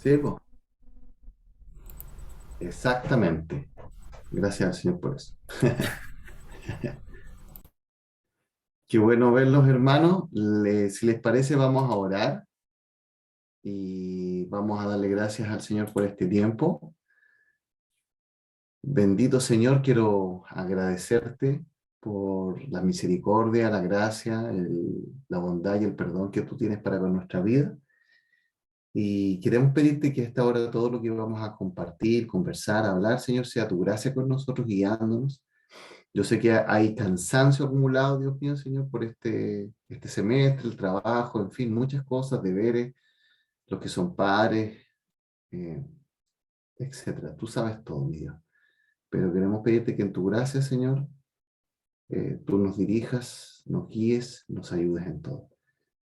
Sí, po, exactamente. Gracias al Señor por eso. Qué bueno verlos, hermanos. Si les parece, vamos a orar y vamos a darle gracias al Señor por este tiempo. Bendito Señor, quiero agradecerte por la misericordia, la gracia, la bondad y el perdón que tú tienes para con nuestra vida. Y queremos pedirte que a esta hora todo lo que vamos a compartir, conversar, hablar, Señor, sea tu gracia con nosotros, guiándonos. Yo sé que hay cansancio acumulado, Dios mío, Señor, por este semestre, el trabajo, en fin, muchas cosas, deberes, los que son padres, eh, etcétera. Tú sabes todo, mi Dios. Pero queremos pedirte que en tu gracia, Señor, tú nos dirijas, nos guíes, nos ayudes en todo.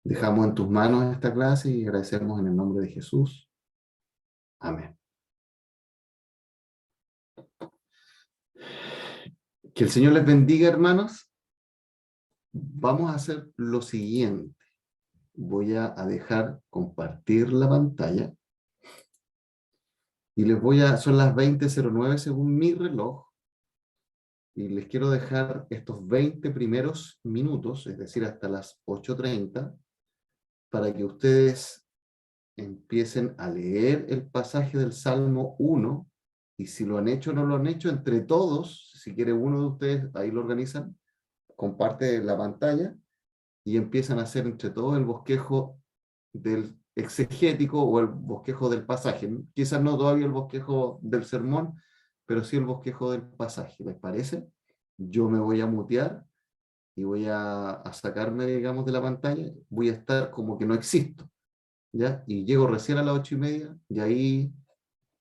Dejamos en tus manos esta clase y agradecemos en el nombre de Jesús. Amén. Que el Señor les bendiga, hermanos. Vamos a hacer lo siguiente. Voy a dejar compartir la pantalla y son las 20:09 según mi reloj, y les quiero dejar estos 20 primeros minutos, es decir, hasta las 8:30, para que ustedes empiecen a leer el pasaje del Salmo 1, y si lo han hecho o no lo han hecho, entre todos, si quiere uno de ustedes, ahí lo organizan, comparte la pantalla y empiezan a hacer entre todos el bosquejo del exegético o el bosquejo del pasaje. Quizás no todavía el bosquejo del sermón, pero sí el bosquejo del pasaje. ¿Les parece? Yo me voy a mutear y voy a sacarme, digamos, de la pantalla. Voy a estar como que no existo, ¿ya? Y llego recién a las 8:30 y ahí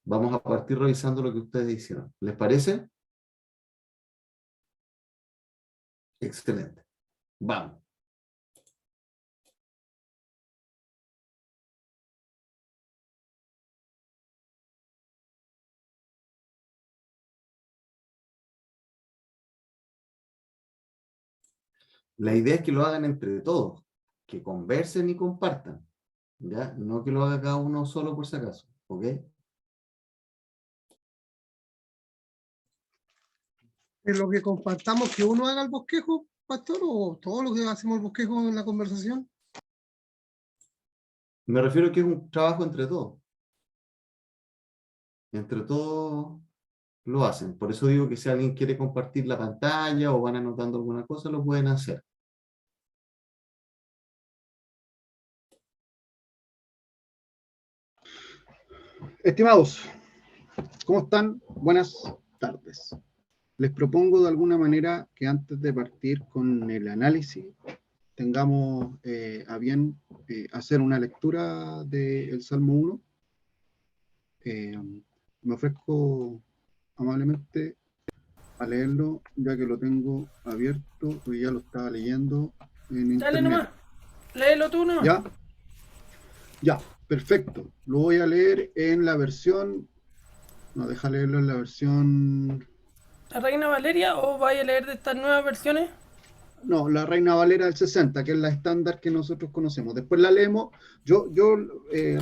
vamos a partir revisando lo que ustedes hicieron. ¿Les parece? Excelente. Vamos. La idea es que lo hagan entre todos, que conversen y compartan, ¿ya? No que lo haga cada uno solo por si acaso, ¿ok? En lo que compartamos, que uno haga el bosquejo, pastor, o todos los que hacemos el bosquejo en la conversación. Me refiero a que es un trabajo entre todos. Entre todos lo hacen. Por eso digo que si alguien quiere compartir la pantalla o van anotando alguna cosa, lo pueden hacer. Estimados, ¿cómo están? Buenas tardes. Les propongo de alguna manera que antes de partir con el análisis tengamos a bien hacer una lectura del Salmo 1. Me ofrezco amablemente a leerlo, ya que lo tengo abierto, porque ya lo estaba leyendo en Dale internet. nomás, léelo tú nomás. ¿Ya? Ya, perfecto. Lo voy a leer en la versión... No, deja leerlo en la versión... ¿La Reina Valeria o vaya a leer de estas nuevas versiones? No, la Reina Valera del 60, que es la estándar que nosotros conocemos. Después la leemos. Yo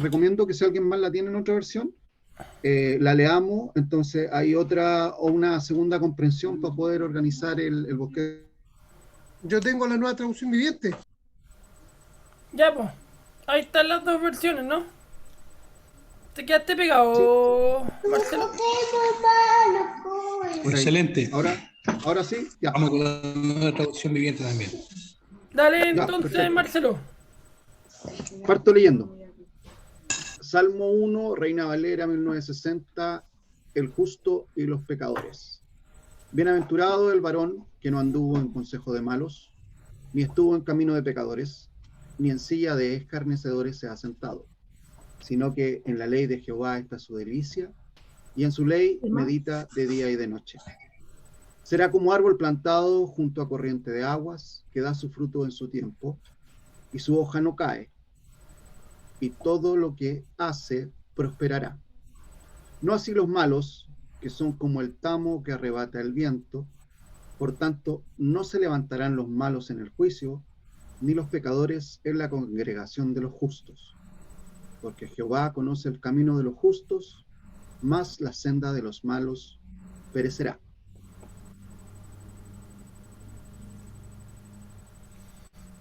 recomiendo que si alguien más la tiene en otra versión, la leamos. Entonces hay otra o una segunda comprensión para poder organizar el bosquejo. Yo tengo la nueva traducción viviente. Ya, pues. Ahí están las dos versiones, ¿no? ¿Te quedaste Sí, pegado, Marcelo? por ahí. Excelente. Ahora sí, ya. Vamos con la traducción viviente también. Dale Ya, entonces, perfecto. Marcelo. Parto leyendo. Salmo 1, Reina Valera, 1960, el justo y los pecadores. Bienaventurado el varón que no anduvo en consejo de malos, ni estuvo en camino de pecadores, ni en silla de escarnecedores se ha sentado, sino que en la ley de Jehová está su delicia, y en su ley medita de día y de noche. Será como árbol plantado junto a corriente de aguas, que da su fruto en su tiempo, y su hoja no cae, y todo lo que hace prosperará. No así los malos, que son como el tamo que arrebata el viento. Por tanto, no se levantarán los malos en el juicio, ni los pecadores en la congregación de los justos. porque Jehová conoce el camino de los justos, mas la senda de los malos perecerá.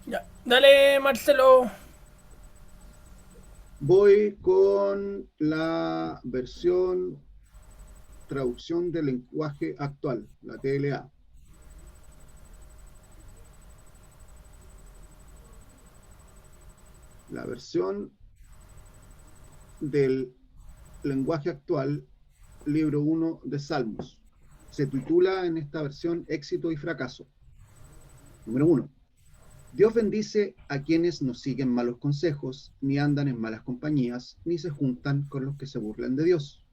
Ya. Dale, Marcelo. Voy con la versión traducción del lenguaje actual, la TLA. La versión del lenguaje actual, libro 1 de Salmos. Se titula en esta versión Éxito y fracaso. Número 1. Dios bendice a quienes no siguen malos consejos, ni andan en malas compañías, ni se juntan con los que se burlan de Dios.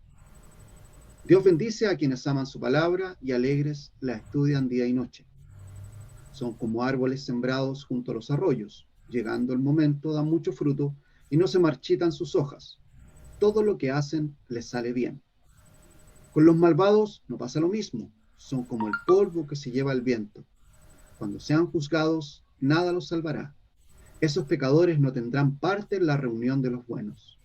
Dios bendice a quienes aman su palabra y alegres la estudian día y noche. Son como árboles sembrados junto a los arroyos. Llegando el momento dan mucho fruto y no se marchitan sus hojas. Todo lo que hacen les sale bien. Con los malvados no pasa lo mismo. Son como el polvo que se lleva el viento. Cuando sean juzgados, nada los salvará. Esos pecadores no tendrán parte en la reunión de los buenos.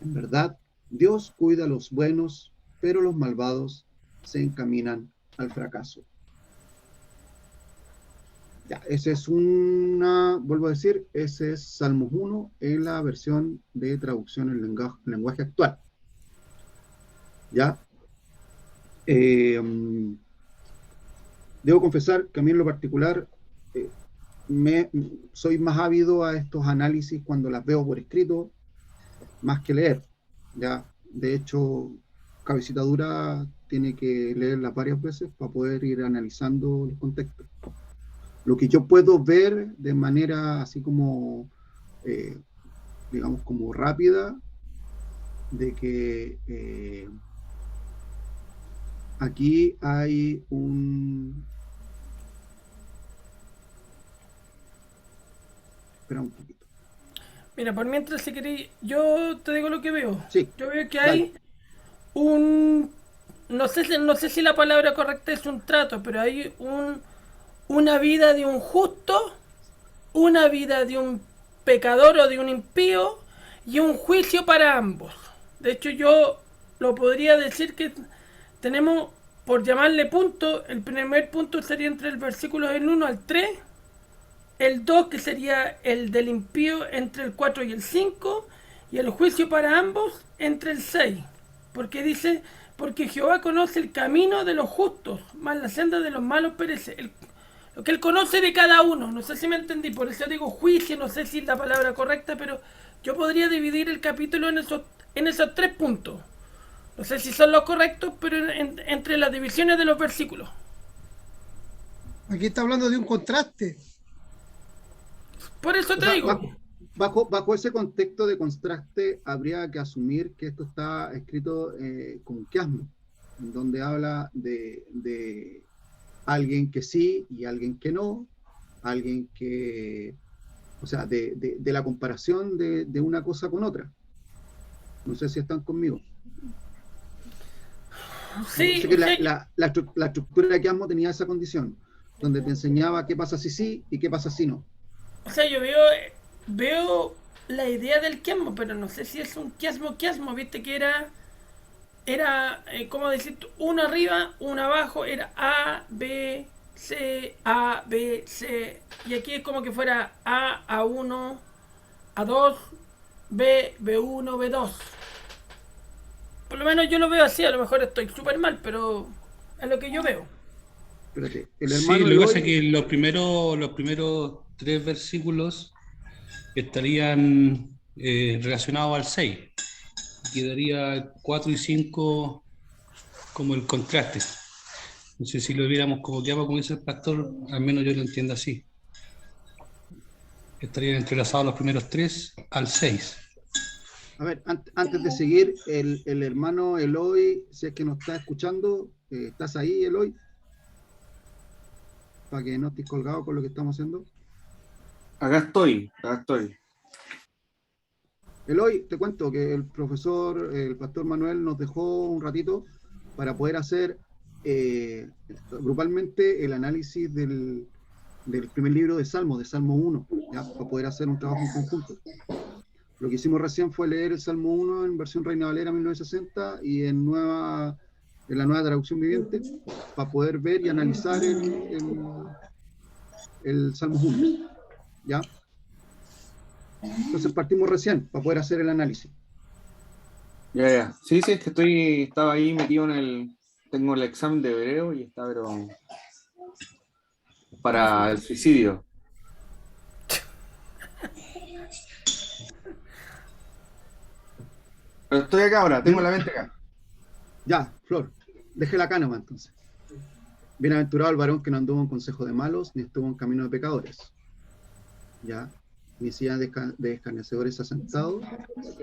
En verdad, Dios cuida a los buenos, pero los malvados se encaminan al fracaso. Ya, ese es vuelvo a decir, ese es Salmos 1 en la versión de traducción en lenguaje actual. Ya. Debo confesar que a mí en lo particular soy más ávido a estos análisis cuando las veo por escrito, más que leer. Ya, de hecho, Cabecita Dura tiene que leerlas varias veces para poder ir analizando los contextos. Lo que yo puedo ver de manera así como, digamos, como rápida, de que aquí hay Espera un poquito. Mira, por mientras, si queréis, yo te digo lo que veo. Sí, Yo veo que dale. hay no sé si la palabra correcta es un trato, pero hay una vida de un justo, una vida de un pecador o de un impío y un juicio para ambos. De hecho, yo lo podría decir que tenemos, por llamarle punto, el primer punto sería entre el versículo del 1 al 3, el 2 que sería el del impío entre el 4 y el 5, y el juicio para ambos entre el 6. Porque dice, porque Jehová conoce el camino de los justos, mas la senda de los malos perece. Lo que él conoce de cada uno, no sé si me entendí, por eso digo juicio, no sé si es la palabra correcta, pero yo podría dividir el capítulo en esos 3 puntos. No sé si son los correctos, pero entre las divisiones de los versículos. Aquí está hablando de un contraste. Por eso te digo. Bajo ese contexto de contraste, habría que asumir que esto está escrito con quiasmo, donde habla de alguien que sí y alguien que no, alguien que, o sea, de la comparación de una cosa con otra. No sé si están conmigo. Sí, Sé que sí. la estructura de quiasmo tenía esa condición, donde te enseñaba qué pasa si sí y qué pasa si no. O sea, yo veo la idea del quiasmo, pero no sé si es un quiasmo, viste que era ¿cómo decir? Uno arriba, uno abajo, era A, B, C, y aquí es como que fuera A1, A2, B, B1, B2. Por lo menos yo lo veo así, a lo mejor estoy súper mal, pero es lo que yo veo. Espérate, el Sí, hermano lo que pasa Eloy- es que los primeros 3 versículos estarían relacionados al 6. Quedaría 4 y 5 como el contraste. No sé si lo viéramos como llama, como dice el pastor, al menos yo lo entiendo así. Estarían entrelazados los primeros 3 al 6. A ver, antes de seguir, el hermano Eloy, si es que nos está escuchando, ¿estás ahí, Eloy? Para que no estés colgado con lo que estamos haciendo. Acá estoy. Eloy, te cuento que el pastor Manuel, nos dejó un ratito para poder hacer grupalmente el análisis del primer libro de Salmo 1, ¿ya? Para poder hacer un trabajo en conjunto. Lo que hicimos recién fue leer el Salmo 1 en versión Reina Valera 1960 y en la nueva traducción viviente, para poder ver y analizar el Salmo 1. ¿Ya? Entonces partimos recién para poder hacer el análisis. Ya. Sí, es que estaba ahí metido tengo el examen de hebreo y está, pero para el suicidio. Pero estoy acá ahora, tengo la mente acá. Ya, Flor, déjela acá nomás entonces. Bienaventurado el varón que no anduvo en consejo de malos, ni estuvo en camino de pecadores. Ya, ni silla de escarnecedores asentado,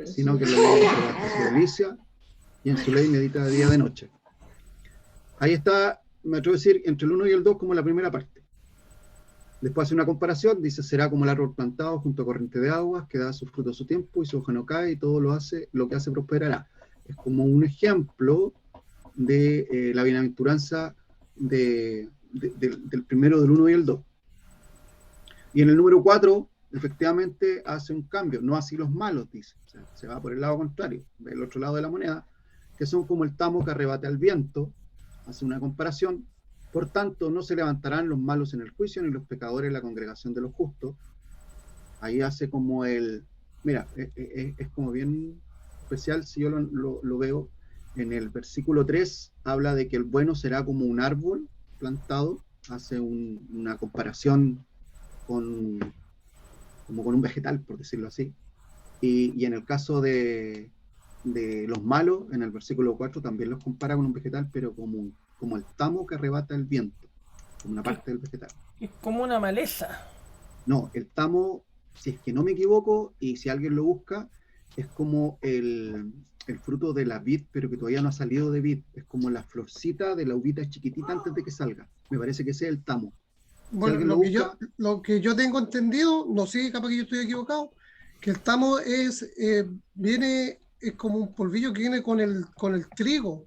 sino que en la ley de su delicia, y en su ley medita de día y de noche. Ahí está, me atrevo a decir, entre el 1 y el 2 como la primera parte. Después hace una comparación, dice, será como el árbol plantado junto a corriente de aguas, que da su fruto a su tiempo, y su hoja no cae, y todo lo que hace prosperará. Es como un ejemplo de la bienaventuranza del primero, del 1 y el 2. Y en el número 4, efectivamente, hace un cambio, no así los malos, dice. O sea, se va por el lado contrario, el otro lado de la moneda, que son como el tamo que arrebata el viento, hace una comparación. Por tanto, no se levantarán los malos en el juicio, ni los pecadores en la congregación de los justos. Ahí hace como mira, es como bien especial, si yo lo veo, en el versículo 3, habla de que el bueno será como un árbol plantado, hace una comparación como con un vegetal, por decirlo así. Y en el caso de los malos, en el versículo 4 también los compara con un vegetal, pero como el tamo que arrebata el viento, como una parte del vegetal. Es como una maleza. No, el tamo, si es que no me equivoco, y si alguien lo busca, es como el fruto de la vid, pero que todavía no ha salido de vid. Es como la florcita de la uvita chiquitita antes de que salga. Me parece que ese es el tamo. Bueno, Si lo que yo tengo entendido, no sé, capaz que yo estoy equivocado, que el tamo es como un polvillo que viene con el trigo,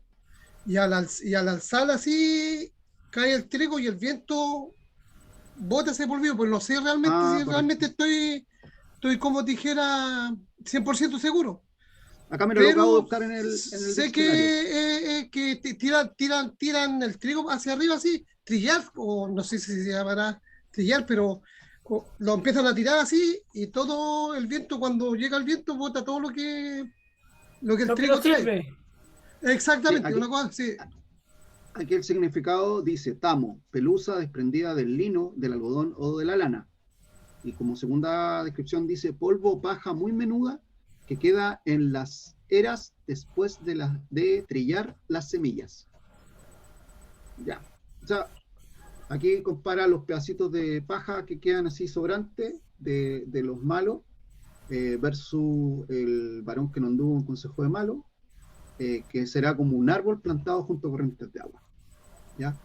y al alzar así cae el trigo y el viento bota ese polvillo. Pues no sé realmente si correcto. realmente estoy como dijera 100% seguro. Acá me lo acabo de buscar en el sé diccionario. que tiran el trigo hacia arriba así, trillar, o no sé si se llamará trillar, pero lo empiezan a tirar así, y todo el viento, cuando llega el viento, bota todo lo que el Lo que trigo no trae. sirve. Exactamente, Sí, una cosa así. Aquí el significado dice tamo, pelusa desprendida del lino, del algodón o de la lana. Y como segunda descripción dice polvo o paja muy menuda que queda en las eras después de trillar las semillas. Ya. O sea, aquí compara los pedacitos de paja que quedan así sobrantes de los malos versus el varón que no anduvo en consejo de malos, que será como un árbol plantado junto a corrientes de agua. ¿Ya?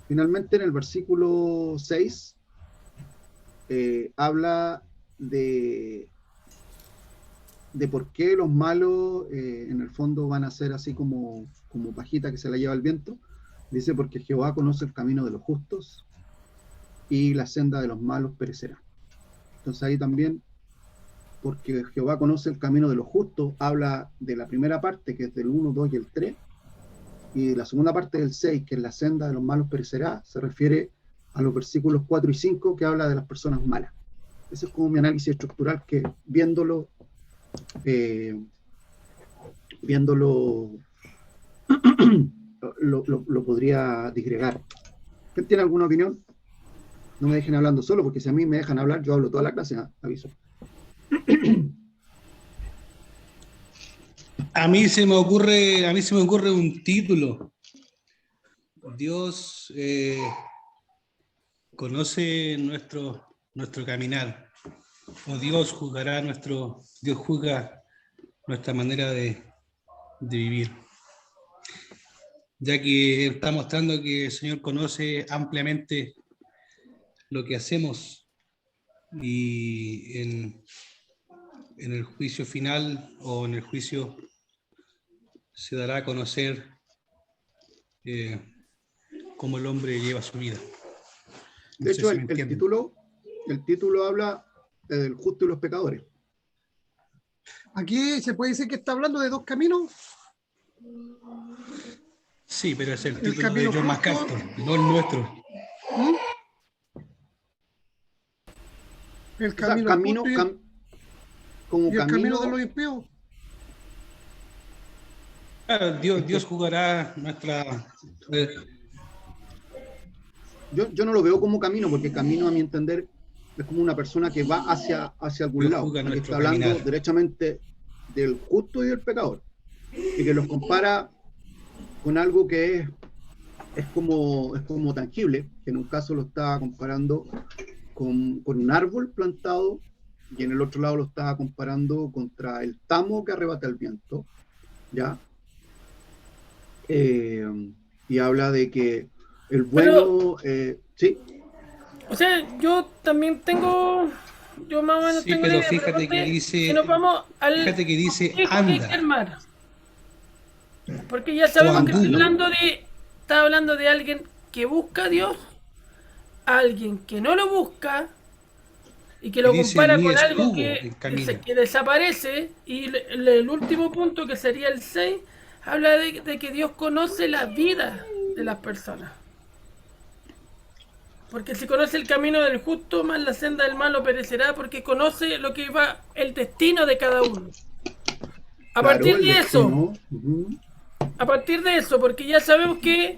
Finalmente, en el versículo 6, habla de por qué los malos en el fondo van a ser así como pajita que se la lleva el viento. Dice, porque Jehová conoce el camino de los justos y la senda de los malos perecerá. Entonces ahí también, porque Jehová conoce el camino de los justos, habla de la primera parte, que es del 1, 2 y el 3, y la segunda parte del 6, que es la senda de los malos perecerá, se refiere a los versículos 4 y 5, que habla de las personas malas. Ese es como mi análisis estructural, que viéndolo lo podría disgregar. ¿Quién tiene alguna opinión? No me dejen hablando solo, porque si a mí me dejan hablar, yo hablo toda la clase, aviso. A mí se me ocurre un título. Dios conoce nuestro caminar, o Dios juzga nuestra manera de vivir, ya que está mostrando que el Señor conoce ampliamente lo que hacemos, y en el juicio final, o en el juicio, se dará a conocer cómo el hombre lleva su vida. De hecho, el título habla del justo y los pecadores. Aquí se puede decir que está hablando de dos caminos. Sí, pero es el título de camino John justo. MacArthur, no el nuestro. ¿Mm? El O sea, camino camino, justo como y el camino camino, de los impíos. Claro, Dios jugará nuestra... yo no lo veo como camino, porque camino, a mi entender, es como una persona que va hacia algún Dios lado. juzga Aquí nuestro está hablando caminar. derechamente del justo y del pecador, y que los compara con algo que es como tangible, que en un caso lo estaba comparando con un árbol plantado, y en el otro lado lo estaba comparando contra el tamo que arrebata el viento, ¿ya? Y habla de que el bueno, sí, O sea, yo también tengo. Yo más o menos Sí, tengo pero una idea, fíjate que ponte, dice- si nos vamos al Fíjate que dice bosquejo que hay que anda. armar. Porque ya sabemos que anduvo. está hablando de alguien que busca a Dios, alguien que no lo busca y que lo Y dice, compara ni con algo estuvo que, en camino. que desaparece. Y el último punto, que sería el 6, habla de que Dios conoce la vida de las personas. Porque si conoce el camino del justo, más la senda del malo perecerá, porque conoce lo que va el destino de cada uno. A claro, partir el de eso, destino, ujú, a partir de eso, porque ya sabemos que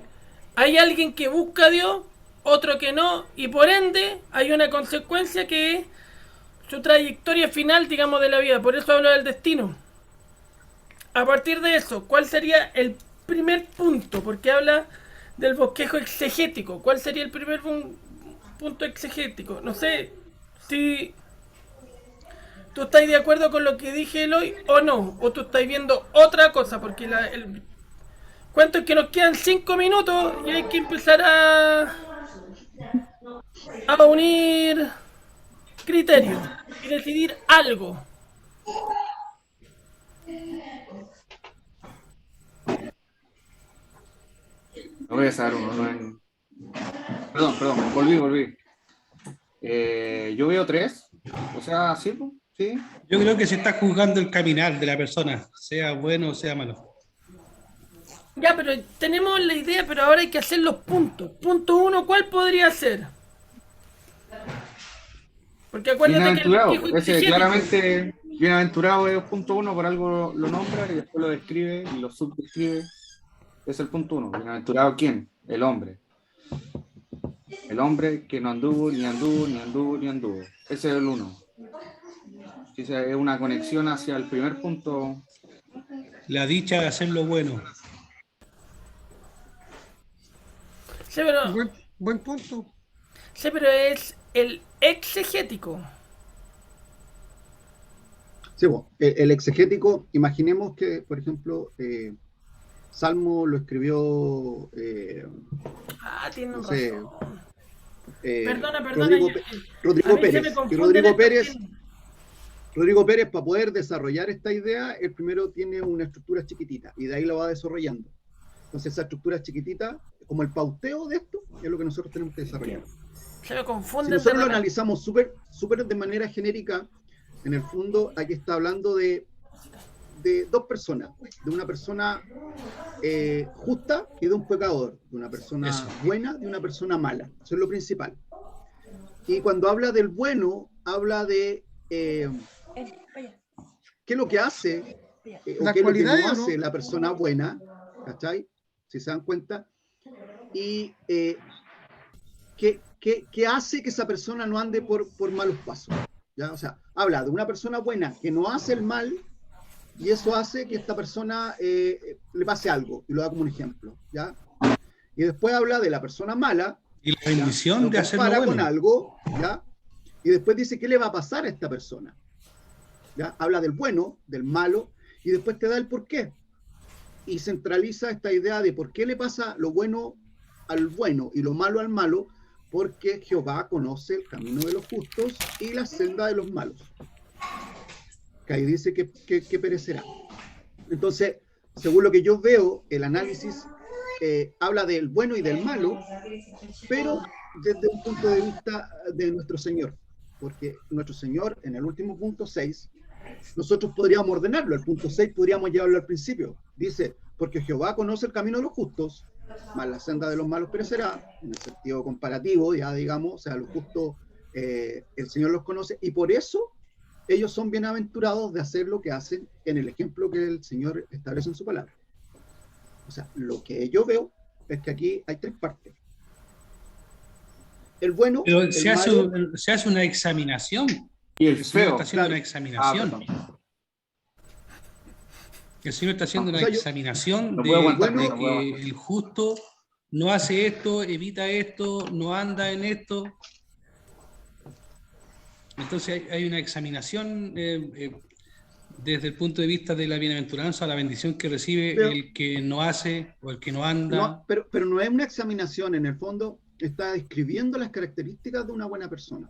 hay alguien que busca a Dios, otro que no, y por ende hay una consecuencia que es su trayectoria final, digamos, de la vida. Por eso hablo del destino. A partir de eso, ¿cuál sería el primer punto? Porque habla del bosquejo exegético. ¿Cuál sería el primer punto exegético? No sé si tú estás de acuerdo con lo que dije Eloy o no, o tú estás viendo otra cosa, porque el cuento es que nos quedan 5 minutos y hay que empezar a unir criterios y decidir algo. No voy a saber uno. Perdón, volví. Yo veo 3. O sea, sí, pues, sí. Yo creo que se está juzgando el caminar de la persona, sea bueno o sea malo. Ya, pero tenemos la idea, pero ahora hay que hacer los puntos. Punto 1, ¿cuál podría ser? Porque acuérdate que el Bienaventurado. bosquejo Ese exegético. claramente, bienaventurado es punto 1, por algo lo nombra y después lo describe y lo subdescribe. Es el punto 1. Bienaventurado, ¿quién? El hombre. El hombre que no anduvo, ni anduvo. Ese es el 1. Esa es una conexión hacia el primer punto. La dicha de hacer lo bueno. Sí, pero, Buen punto. sí, pero es el exegético. sí, bueno, el exegético, imaginemos que, por ejemplo, Salmo lo escribió, Tienen no sé, razón. Rodrigo, Rodrigo Rodrigo Pérez. Y Rodrigo Pérez, para poder desarrollar esta idea, el primero tiene una estructura chiquitita y de ahí la va desarrollando. Entonces, esa estructura chiquitita, como el pauteo de esto, es lo que nosotros tenemos que desarrollar. Se me Si confunde. nosotros lo analizamos súper de manera genérica, en el fondo aquí está hablando de dos personas, de una persona justa y de un pecador, de una persona Eso. buena y de una persona mala. Eso es lo principal. Y cuando habla del bueno, habla de qué es lo que hace, o Las qué es lo que no cualidades, ¿o no? hace la persona buena, ¿cachai? Si se dan cuenta. Y ¿qué hace que esa persona no ande por malos pasos? ¿Ya? O sea, habla de una persona buena que no hace el mal y eso hace que esta persona le pase algo, y lo da como un ejemplo, ¿ya? Y después habla de la persona mala, Y la bendición lo de hacer lo compara bueno. con algo, ¿ya? Y después dice qué le va a pasar a esta persona, ¿ya? Habla del bueno, del malo, y después te da el por qué. Y centraliza esta idea de por qué le pasa lo bueno al bueno y lo malo al malo, porque Jehová conoce el camino de los justos y la senda de los malos. Que ahí dice que perecerá. Entonces, según lo que yo veo, el análisis habla del bueno y del malo, pero desde un punto de vista de nuestro Señor. Porque nuestro Señor, en el último punto 6, nosotros podríamos ordenarlo. El punto 6 podríamos llevarlo al principio. Dice, porque Jehová conoce el camino de los justos, mas la senda de los malos perecerá, en el sentido comparativo, ya digamos, o sea, los justos, el Señor los conoce, y por eso ellos son bienaventurados de hacer lo que hacen en el ejemplo que el Señor establece en su palabra. O sea, lo que yo veo es que aquí hay 3 partes. El bueno, Pero el se hace una examinación. Y el El Señor feo. está haciendo claro. una examinación. Perdón. El Señor está haciendo una O sea, yo- examinación No de, puedo aguantar, de no puedo que aguantar. el justo no hace esto, evita esto, no anda en esto. Entonces hay una examinación desde el punto de vista de la bienaventuranza, la bendición que recibe Pero- el que no hace o el que no anda. No, pero no es una examinación, en el fondo está describiendo las características de una buena persona.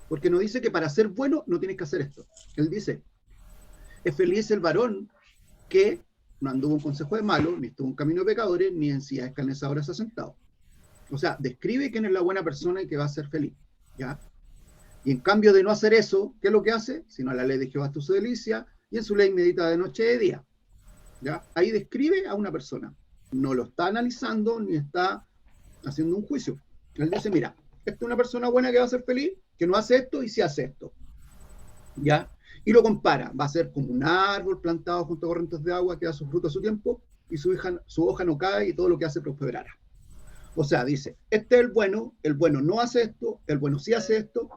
Porque no dice que para ser bueno no tienes que hacer esto. Él dice, es feliz el varón que no anduvo en consejo de malos, ni estuvo en camino de pecadores, ni en sillas escarnecedoras se ha sentado. O sea, describe quién es la buena persona y que va a ser feliz. ¿Ya? Y en cambio de no hacer eso, ¿qué es lo que hace? Sino a la ley de Jehová es su delicia, y en su ley medita de noche y de día. ¿Ya? Ahí describe a una persona. No lo está analizando ni está haciendo un juicio. Él dice, mira, esta es una persona buena que va a ser feliz, que no hace esto y sí hace esto. ¿Ya? Y lo compara. Va a ser como un árbol plantado junto a corrientes de agua que da su fruto a su tiempo y su hoja no cae y todo lo que hace prosperará. O sea, dice, este es el bueno no hace esto, el bueno sí hace esto,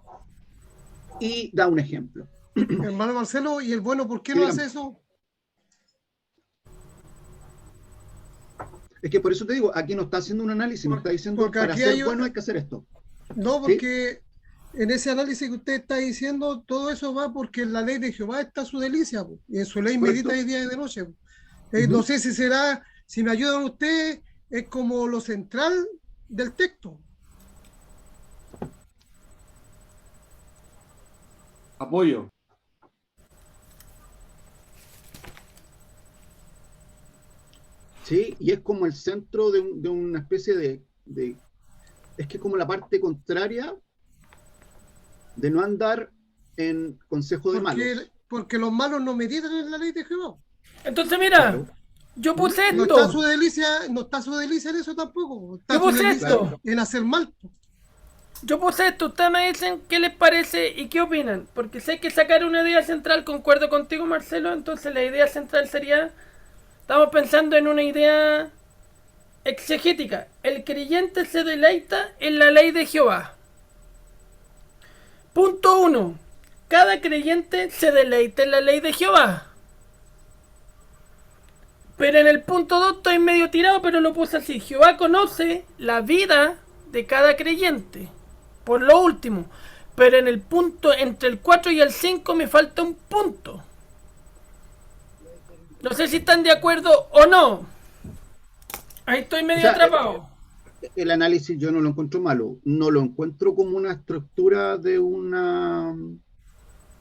y da un ejemplo. Hermano Marcelo, ¿y el bueno por qué Sí, no dígame. hace eso? Es que por eso te digo, aquí no está haciendo un análisis, no está diciendo Porque para aquí ser hay- bueno hay que hacer esto. No, porque en ese análisis que usted está diciendo, todo eso va porque en la ley de Jehová está su delicia, po, y en su ley Correcto. medita de día y de noche. Po. Ujú. No sé si será, si me ayudan ustedes, es como lo central del texto. Apoyo. Sí, y es como el centro de una especie de... Es que es como la parte contraria de no andar en consejo de malos. Porque los malos no meditan en la ley de Jehová. Entonces, mira, Claro. yo puse No está esto. su delicia, no está su delicia en eso tampoco. Está Yo su puse delicia esto. en hacer mal. Yo puse esto. Ustedes me dicen qué les parece y qué opinan. Porque sé que sacar una idea central, concuerdo contigo, Marcelo. Entonces, la idea central sería: estamos pensando en una idea exegética. El creyente se deleita en la ley de Jehová. Punto 1. Cada creyente se deleita en la ley de Jehová. Pero en el punto 2 estoy medio tirado, pero lo puse así. Jehová conoce la vida de cada creyente. Por lo último. Pero en el punto, entre el 4 y el 5 me falta un punto. No sé si están de acuerdo o no. Ahí estoy medio O sea, atrapado. El análisis yo no lo encuentro malo, no lo encuentro como una estructura de una...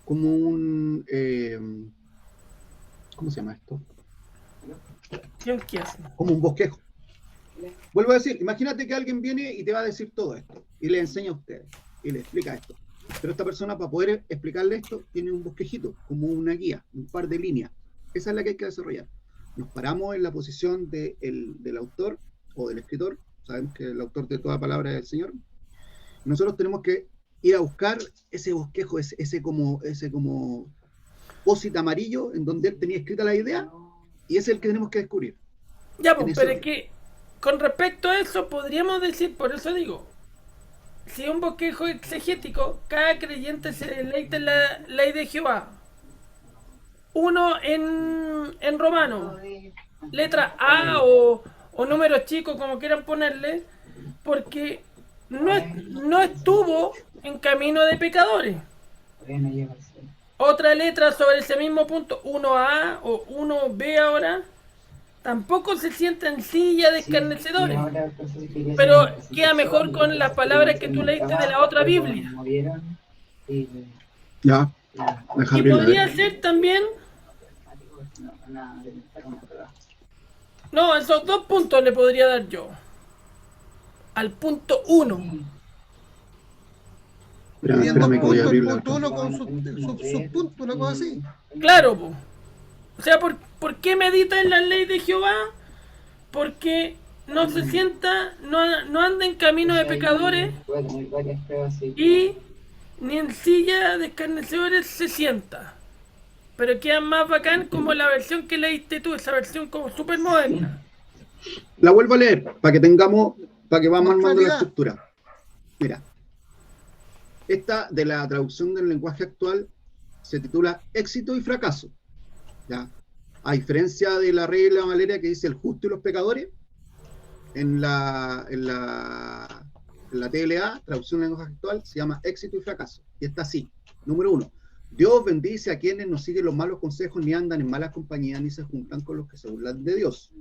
como un... ¿cómo se llama esto? ¿Quién quiere? Como un bosquejo. Vuelvo a decir, imagínate que alguien viene y te va a decir todo esto, y le enseña a ustedes, y le explica esto. Pero esta persona, para poder explicarle esto, tiene un bosquejito, como una guía, un par de líneas. Esa es la que hay que desarrollar. Nos paramos en la posición del autor o del escritor. Sabemos que el autor de toda palabra es el Señor. Y nosotros tenemos que ir a buscar ese bosquejo, ese como post-it amarillo en donde él tenía escrita la idea, y ese es el que tenemos que descubrir. Ya, En pues, eso- pero es que con respecto a eso podríamos decir, por eso digo, si un bosquejo exegético, cada creyente se deleita en la ley de Jehová. Uno en romano, letra A o números chicos, como quieran ponerle, porque no estuvo en camino de pecadores. Otra letra sobre ese mismo punto, 1A o 1B ahora, tampoco se sienta en silla de escarnecedores. Pero queda mejor con las palabras que tú leíste de la otra Biblia. Ya, deja Y abrirla, podría a ver. ser también... No, esos 2 puntos le podría dar yo. Al punto 1. Pidiendo Espérame que voy a punto, el abrir la punto otra. uno con subpunto, una cosa así. Claro, po. O sea, ¿por qué medita en la ley de Jehová? Porque no se sienta, no anda en camino de pecadores y ni en silla de escarnecedores se sienta. Pero queda más bacán como la versión que leíste tú, esa versión como súper moderna. La vuelvo a leer para que tengamos, para que vamos Más armando la claridad. estructura. Mira, esta de la traducción del lenguaje actual se titula Éxito y fracaso. ¿Ya? A diferencia de la Reina Valera que dice el justo y los pecadores, en la TLA, traducción del lenguaje actual, se llama Éxito y fracaso. Y está así. Número 1. Dios bendice a quienes no siguen los malos consejos, ni andan en malas compañías, ni se juntan con los que se burlan de Dios.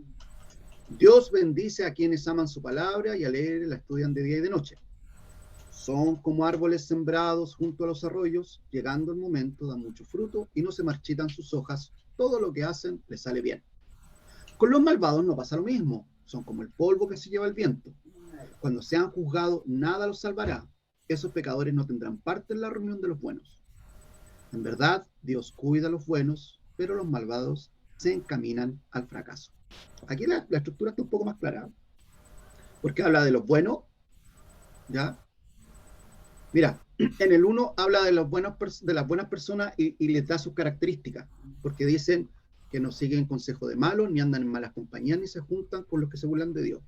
Dios bendice a quienes aman su palabra y alegres la estudian de día y de noche. Son como árboles sembrados junto a los arroyos, llegando el momento dan mucho fruto y no se marchitan sus hojas. Todo lo que hacen les sale bien. Con los malvados no pasa lo mismo. Son como el polvo que se lleva el viento. Cuando sean juzgados, nada los salvará. Esos pecadores no tendrán parte en la reunión de los buenos. En verdad, Dios cuida a los buenos, pero los malvados se encaminan al fracaso. Aquí la estructura está un poco más clara, porque habla de los buenos, ¿ya? Mira, en el 1 habla de, de las buenas personas y les da sus características, porque dicen que no siguen consejo de malos, ni andan en malas compañías, ni se juntan con los que se burlan de Dios.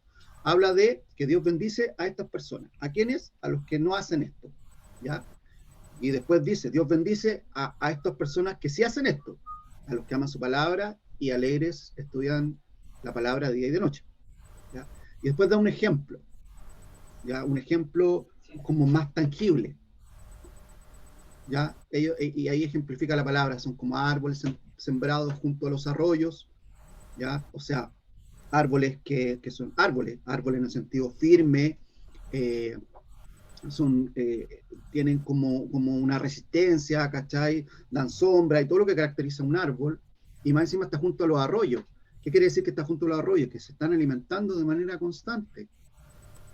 Habla de que Dios bendice a estas personas. ¿A quiénes? A los que no hacen esto, ¿ya? Y después dice, Dios bendice a estas personas que sí hacen esto, a los que aman su palabra y alegres estudian la palabra de día y de noche, ¿ya? Y después da un ejemplo, ¿ya? Un ejemplo como más tangible, ¿ya? Y ahí ejemplifica la palabra, son como árboles sembrados junto a los arroyos, ¿ya? O sea, árboles que son árboles en el sentido firme, tienen como una resistencia, ¿cachai? Dan sombra y todo lo que caracteriza un árbol, y más encima está junto a los arroyos. ¿Qué quiere decir que está junto a los arroyos? Que se están alimentando de manera constante,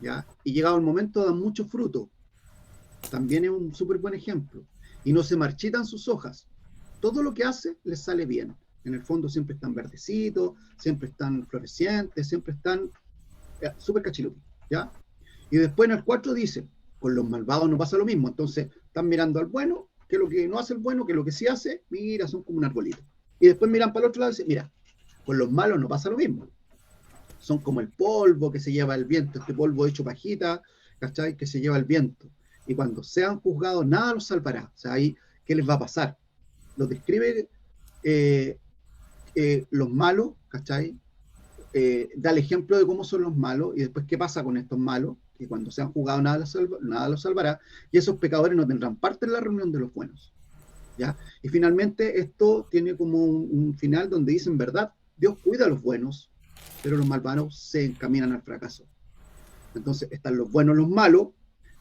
¿ya? Y llegado el momento dan mucho fruto. También es un súper buen ejemplo. Y no se marchitan sus hojas. Todo lo que hace les sale bien. En el fondo siempre están verdecitos, siempre están florecientes, siempre están súper cachilupi, ¿ya? Y después en el 4 dice, con los malvados no pasa lo mismo. Entonces están mirando al bueno, que lo que no hace el bueno, que lo que sí hace, mira, son como un arbolito. Y después miran para el otro lado y dicen, mira, con los malos no pasa lo mismo. Son como el polvo que se lleva el viento, este polvo hecho pajita, ¿cachai? Que se lleva el viento. Y cuando sean juzgados, nada los salvará. O sea, ahí, ¿qué les va a pasar? Los describe los malos, ¿cachai? Da el ejemplo de cómo son los malos y después qué pasa con estos malos, que cuando sean juzgados nada los salvará, y esos pecadores no tendrán parte en la reunión de los buenos, ¿ya? Y finalmente esto tiene como un final donde dicen, verdad, Dios cuida a los buenos, pero los malvados se encaminan al fracaso. Entonces están los buenos, los malos,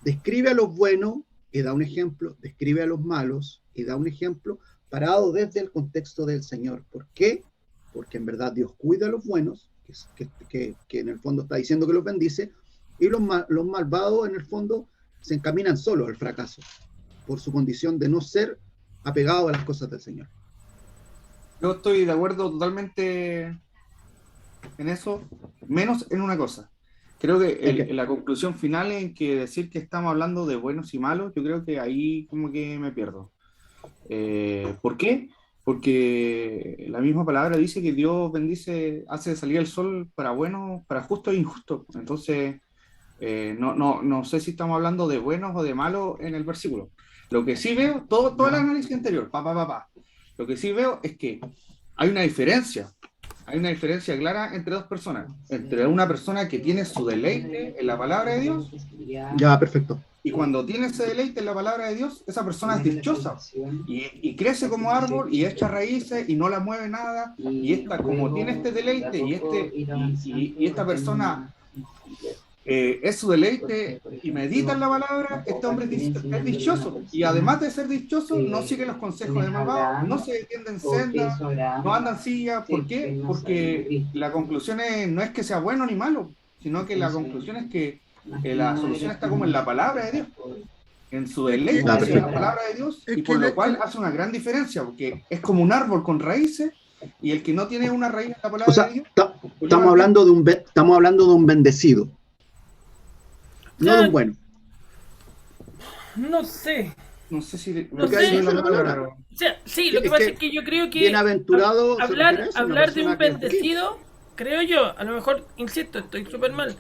describe a los buenos y da un ejemplo, describe a los malos y da un ejemplo, parado desde el contexto del Señor. ¿Por qué? Porque en verdad Dios cuida a los buenos, que en el fondo está diciendo que los bendice, y los malvados en el fondo se encaminan solo al fracaso, por su condición de no ser apegados a las cosas del Señor. Yo estoy de acuerdo totalmente en eso, menos en una cosa. Creo que la conclusión final en que decir que estamos hablando de buenos y malos, yo creo que ahí como que me pierdo. ¿Por qué? Porque la misma palabra dice que Dios bendice, hace salir el sol para buenos, para justos e injustos. Entonces, no sé si estamos hablando de buenos o de malos en el versículo. Lo que sí veo, todo el análisis anterior, lo que sí veo es que hay una diferencia clara entre dos personas, entre una persona que tiene su deleite en la palabra de Dios. Ya, perfecto. Y cuando tiene ese deleite en la palabra de Dios, esa persona es dichosa y crece como árbol y echa raíces y no la mueve nada, y esta, como tiene este deleite y esta persona es su deleite y medita en la palabra, este hombre es dichoso, y además de ser dichoso no sigue los consejos de malvados, no se detiene en senda, no anda en silla. ¿Por qué? Porque la conclusión no es que sea bueno ni malo, sino que la conclusión es que la solución está como en la palabra de Dios. en su deleite La- en la palabra de Dios, es y que por lo le- cual hace una gran diferencia, porque es como un árbol con raíces, y el que no tiene una raíz en la O palabra sea, de Dios, estamos hablando de un bendecido, O no de sea, un bueno. no sé. no sé si No Porque ahí sé. dice la palabra. pero O sea, sí, lo que Es pasa que es que yo creo que bienaventurado se refiere a eso, una hablar de un persona que es feliz. bendecido, creo yo, a lo mejor, insisto, estoy súper mal,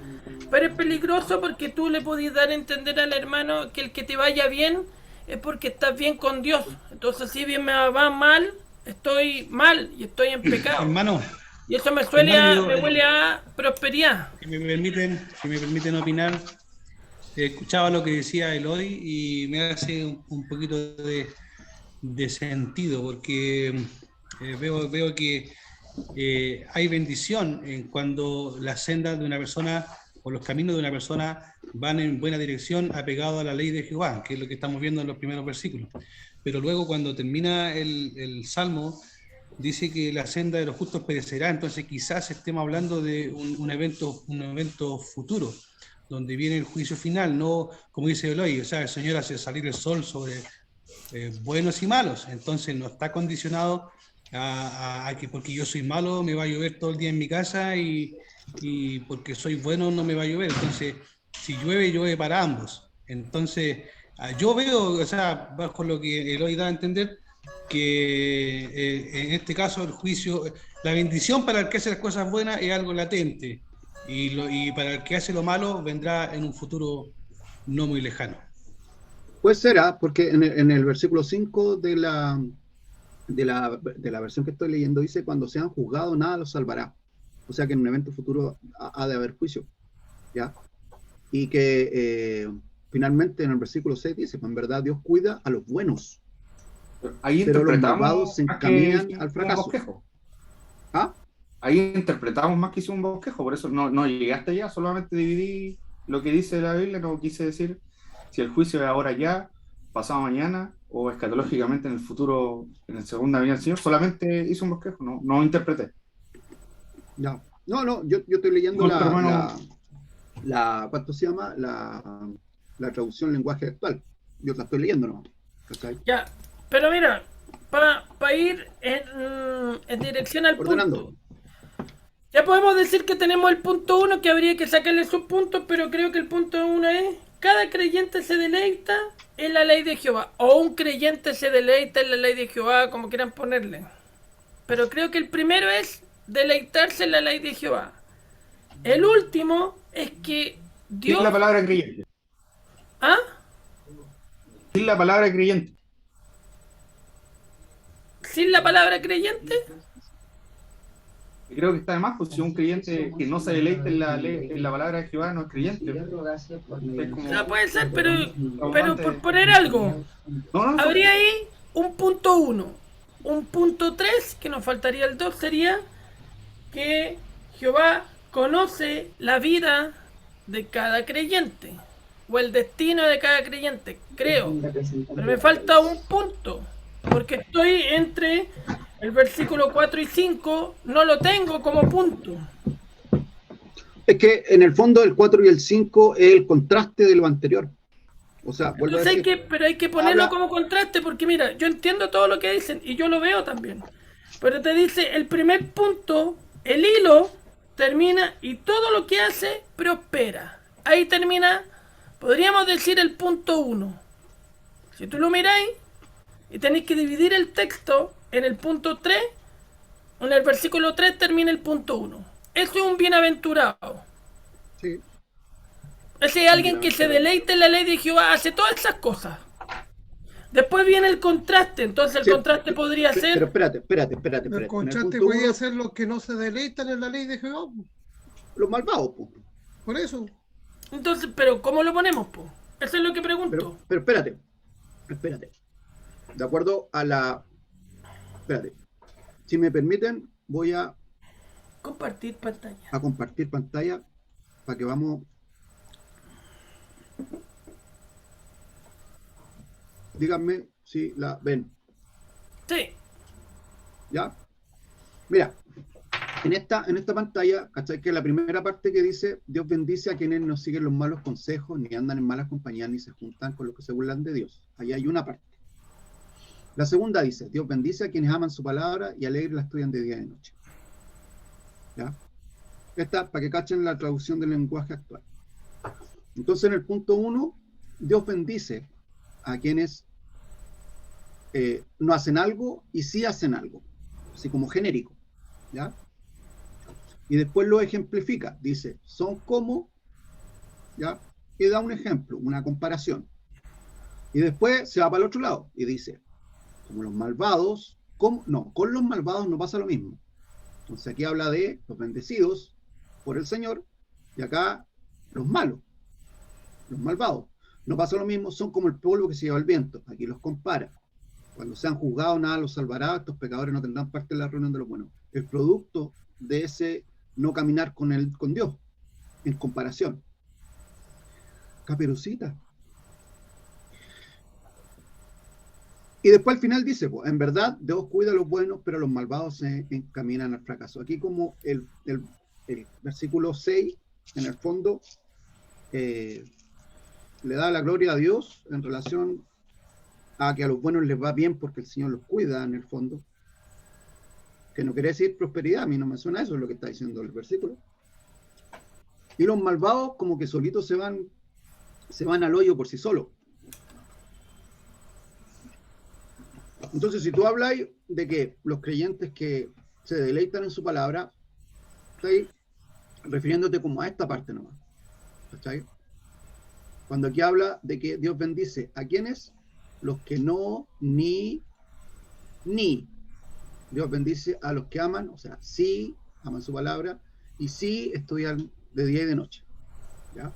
pero es peligroso porque tú le podés dar a entender al hermano que el que te vaya bien es porque estás bien con Dios. Entonces, si bien me va mal, estoy mal y estoy en pecado. Hermano, Y eso me hermano, me huele a prosperidad. si me permiten opinar, escuchaba lo que decía Eloy y me hace un poquito de sentido, porque veo que hay bendición en cuando las sendas de una persona o los caminos de una persona van en buena dirección apegado a la ley de Jehová, que es lo que estamos viendo en los primeros versículos. Pero luego cuando termina el Salmo, dice que la senda de los justos perecerá, entonces quizás estemos hablando de un evento futuro, donde viene el juicio final, no como dice Eloy, o sea, el Señor hace salir el sol sobre buenos y malos, entonces no está condicionado a que porque yo soy malo me va a llover todo el día en mi casa y porque soy bueno no me va a llover, entonces si llueve, llueve para ambos. Entonces yo veo, o sea, bajo lo que Eloy da a entender, que en este caso el juicio, la bendición para el que hace las cosas buenas es algo latente y para el que hace lo malo vendrá en un futuro no muy lejano. Pues será, porque en el versículo 5 de la versión que estoy leyendo dice, cuando sean juzgados, nada los salvará. O sea que en un evento futuro ha de haber juicio, ¿ya? Y que finalmente en el versículo 6 dice, pues en verdad Dios cuida a los buenos, ahí pero los interpretamos malvados se más que encaminan hicimos al un fracaso. bosquejo. ¿Ah? Ahí interpretamos más que hicimos un bosquejo, por eso no llegué hasta allá, solamente dividí lo que dice la Biblia, no quise decir si el juicio es ahora ya, pasado mañana, o escatológicamente en el futuro, en el segunda venida del Señor, solamente hice un bosquejo, no interpreté. No, yo estoy leyendo Disculpe, hermano. ¿cuánto se llama? La traducción lenguaje actual. Yo la estoy leyendo, ¿no? ¿Cachai? Ya, pero mira, para ir en dirección al Ordenando. punto. Ya podemos decir que tenemos el punto 1, que habría que sacarle sus puntos, pero creo que el punto 1 es: cada creyente se deleita en la ley de Jehová. O un creyente se deleita en la ley de Jehová, como quieran ponerle. Pero creo que el primero es deleitarse en la ley de Jehová. El último es que Dios... Sin la palabra creyente. ¿Ah? Sin la palabra creyente. ¿Sin la palabra creyente? Creo que está de más, pues si un creyente que no se deleita en la palabra de Jehová no es creyente. Es como... No puede ser, pero por poner algo. No. Habría ahí un punto 1. Un punto 3, que nos faltaría el 2, sería que Jehová conoce la vida de cada creyente. O el destino de cada creyente, creo. Pero me falta un punto. Porque estoy entre el versículo 4 y 5, no lo tengo como punto. Es que en el fondo el 4 y el 5 es el contraste de lo anterior. O sea, vuelvo a Entonces decir, pero hay que ponerlo habla- como contraste, porque mira, yo entiendo todo lo que dicen y yo lo veo también. Pero te dice, el primer punto, el hilo termina y todo lo que hace prospera. Ahí termina, podríamos decir, el punto 1. Si tú lo miráis y tenéis que dividir el texto en el punto 3, en el versículo 3 termina el punto 1. Eso es un bienaventurado. sí, Ese es alguien que se deleita en la ley de Jehová, hace todas esas cosas. Después viene el contraste, entonces el sí, contraste podría pero ser... espérate. El En el contraste punto podría uno, ser los que no se deleitan en la ley de Jehová. los malvados, pues. Por eso. Entonces, pero ¿cómo lo ponemos, po? Eso es lo que pregunto. Pero espérate. De acuerdo a la... Espérate. Si me permiten, voy a Compartir pantalla. compartir pantalla para que vamos... Díganme si la ven. Sí. ¿Ya? Mira, En esta pantalla, ¿cachai? Que la primera parte que dice, Dios bendice a quienes no siguen los malos consejos, ni andan en malas compañías, ni se juntan con los que se burlan de Dios. Ahí hay una parte. La segunda dice, Dios bendice a quienes aman su palabra y alegre la estudian de día y de noche. ¿Ya? Esta, para que cachen la traducción del lenguaje actual. Entonces, en el punto 1, Dios bendice a quienes no hacen algo y sí hacen algo, así como genérico. ¿Ya? Y después lo ejemplifica, dice, son como, ¿ya? Y da un ejemplo, una comparación. Y después se va para el otro lado y dice, como los malvados, con los malvados no pasa lo mismo. Entonces aquí habla de los bendecidos por el Señor, y acá los malos, los malvados. No pasa lo mismo, son como el polvo que se lleva el viento. Aquí los compara. Cuando sean juzgados, nada los salvará, estos pecadores no tendrán parte en la reunión de los buenos. El producto de ese no caminar con Dios, en comparación. Caperucita. Y después al final dice, pues, en verdad, Dios cuida a los buenos, pero los malvados se encaminan al fracaso. Aquí como el versículo 6, en el fondo, le da la gloria a Dios en relación a que a los buenos les va bien porque el Señor los cuida, en el fondo. Que no quiere decir prosperidad, a mí no me suena eso, es lo que está diciendo el versículo. Y los malvados como que solitos se van al hoyo por sí solos. Entonces, si tú hablas de que los creyentes que se deleitan en su palabra, estás refiriéndote como a esta parte nomás. ¿Cachai? Cuando aquí habla de que Dios bendice a quienes, los que no, ni. Dios bendice a los que aman, o sea, sí aman su palabra y sí estudian de día y de noche. ¿Ya?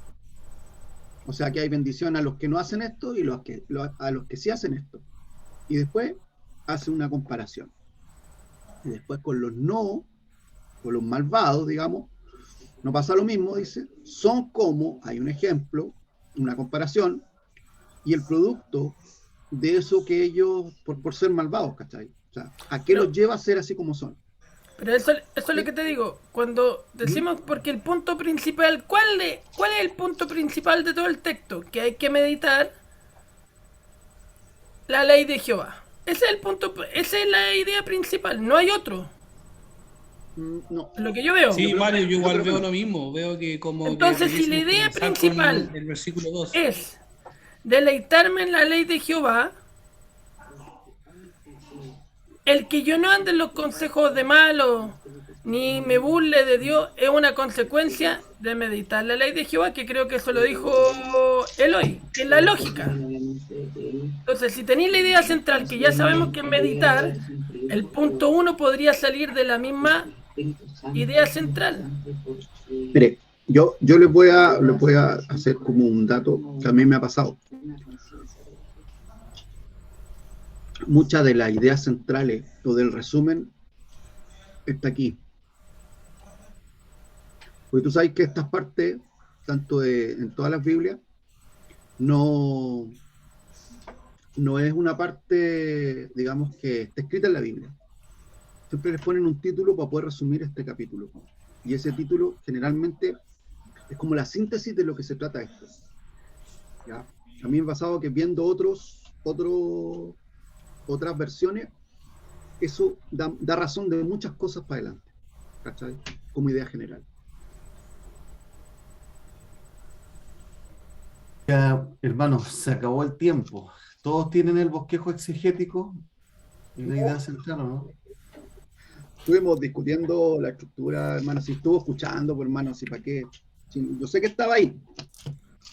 O sea que hay bendición a los que no hacen esto y a los que sí hacen esto. Y después hace una comparación. Y después con los malvados, digamos, no pasa lo mismo, dice, son como, hay un ejemplo, una comparación, y el producto de eso que ellos, por ser malvados, ¿cachai? O sea, ¿a qué los lleva a ser así como son? Pero eso es lo que te digo. Cuando decimos, porque el punto principal, ¿cuál es el punto principal de todo el texto? Que hay que meditar la ley de Jehová. Ese es el punto, esa es la idea principal, no hay otro. No. Lo que yo veo. Sí, Mario, yo igual veo lo mismo. Veo que como. Entonces, que si la idea comenzar con principal el versículo 2. es deleitarme en la ley de Jehová, el que yo no ande en los consejos de malos ni me burle de Dios es una consecuencia de meditar la ley de Jehová, que creo que eso lo dijo Eloy, que es la lógica. Entonces, si tenéis la idea central, que ya sabemos que es meditar, el punto 1 podría salir de la misma idea central. Mire, yo les voy a hacer como un dato que a mí me ha pasado. Muchas de las ideas centrales o del resumen está aquí. Porque tú sabes que estas partes, tanto en todas las Biblias, no es una parte, digamos, que está escrita en la Biblia. Siempre les ponen un título para poder resumir este capítulo. Y ese título generalmente es como la síntesis de lo que se trata esto. ¿Ya? A mí me ha pasado que viendo otras versiones, eso da razón de muchas cosas para adelante, ¿cachai? Como idea general. Ya, hermanos, se acabó el tiempo. ¿Todos tienen el bosquejo exegético y la idea central, o no? Estuvimos discutiendo la estructura, hermano, si estuvo escuchando, pues, hermano, si para qué. Si, yo sé que estaba ahí.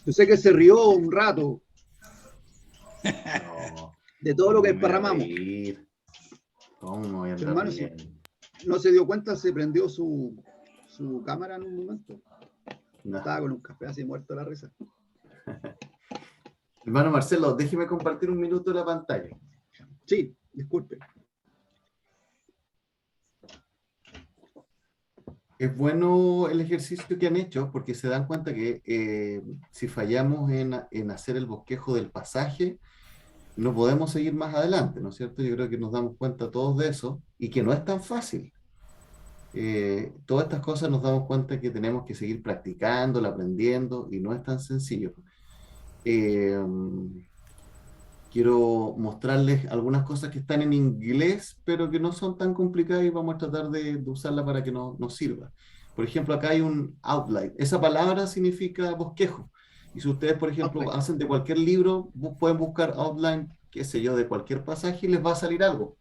Yo sé que se rió un rato. No, de todo lo que ¿cómo me voy a desparramamos. reír? ¿Cómo me voy a andar Hermano, riendo? No se dio cuenta, se prendió su cámara en un momento. No. Estaba con un café así muerto de la risa. Hermano Marcelo, déjeme compartir un minuto la pantalla. Sí, disculpe. Es bueno el ejercicio que han hecho porque se dan cuenta que si fallamos en hacer el bosquejo del pasaje, no podemos seguir más adelante, ¿no es cierto? Yo creo que nos damos cuenta todos de eso y que no es tan fácil. Todas estas cosas nos damos cuenta que tenemos que seguir practicando, aprendiendo, y no es tan sencillo. Eh, Quiero mostrarles algunas cosas que están en inglés, pero que no son tan complicadas, y vamos a tratar de usarla para que nos sirva. Por ejemplo, acá hay un outline. Esa palabra significa bosquejo. Y si ustedes, por ejemplo, Outline. hacen de cualquier libro, pueden buscar outline, qué sé yo, de cualquier pasaje, y les va a salir algo.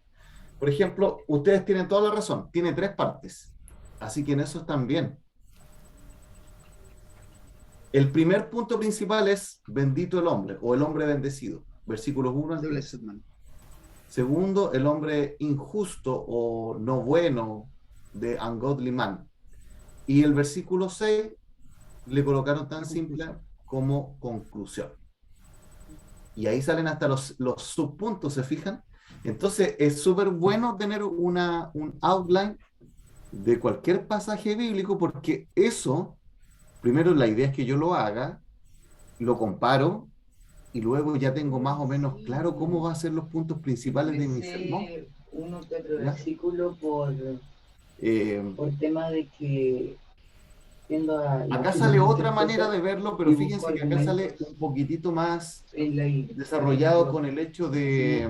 Por ejemplo, ustedes tienen toda la razón, tiene 3 partes. Así que en eso están bien. El primer punto principal es bendito el hombre, o el hombre bendecido. Versículos 1 al The 3. Blessed Man. Segundo, el hombre injusto o no bueno, de ungodly man. Y el versículo 6 le colocaron tan simple como conclusión. Y ahí salen hasta los subpuntos, ¿se fijan? Entonces es súper bueno tener un outline de cualquier pasaje bíblico, porque eso, primero la idea es que yo lo haga, lo comparo, y luego ya tengo más o menos claro cómo van a ser los puntos principales de mi sermón. Uno que otro ¿Ya? versículo Eh, por tema de que tiendo a Acá sale otra manera de verlo, pero fíjense que acá sale un poquitito más en la Biblia. desarrollado con el hecho de,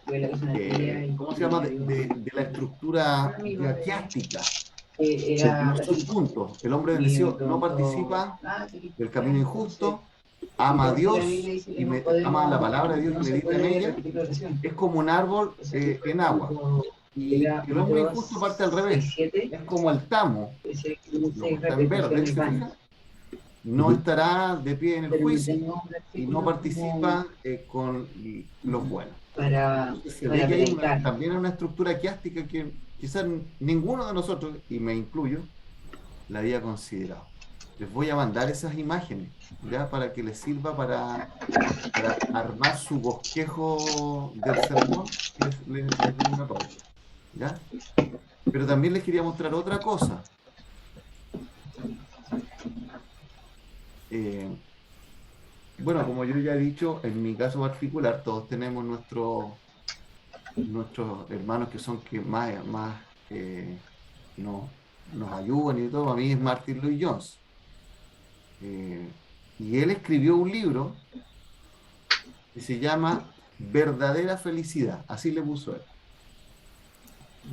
de ¿cómo se llama? De la estructura quiástica. era Los subpuntos. El hombre bendecido no participa del camino injusto, ama a Dios, y ama la palabra de Dios y medita en ella. Es como un árbol en agua. Y el hombre injusto parte al revés. Es como el tamo, no, está en verde, ¿se fija? No estará de pie en el juicio y no participa con los buenos. Se ve que hay también una estructura quiástica que quizás ninguno de nosotros, y me incluyo, la había considerado. Les voy a mandar esas imágenes, ¿ya? Para que les sirva para armar su bosquejo del sermón. Les doy una pausa, ¿ya? Pero también les quería mostrar otra cosa. Bueno, como yo ya he dicho, en mi caso particular, todos tenemos nuestros hermanos que son más nos ayudan y todo. A mí es Martin Lloyd-Jones. Y él escribió un libro que se llama Verdadera Felicidad, así le puso él.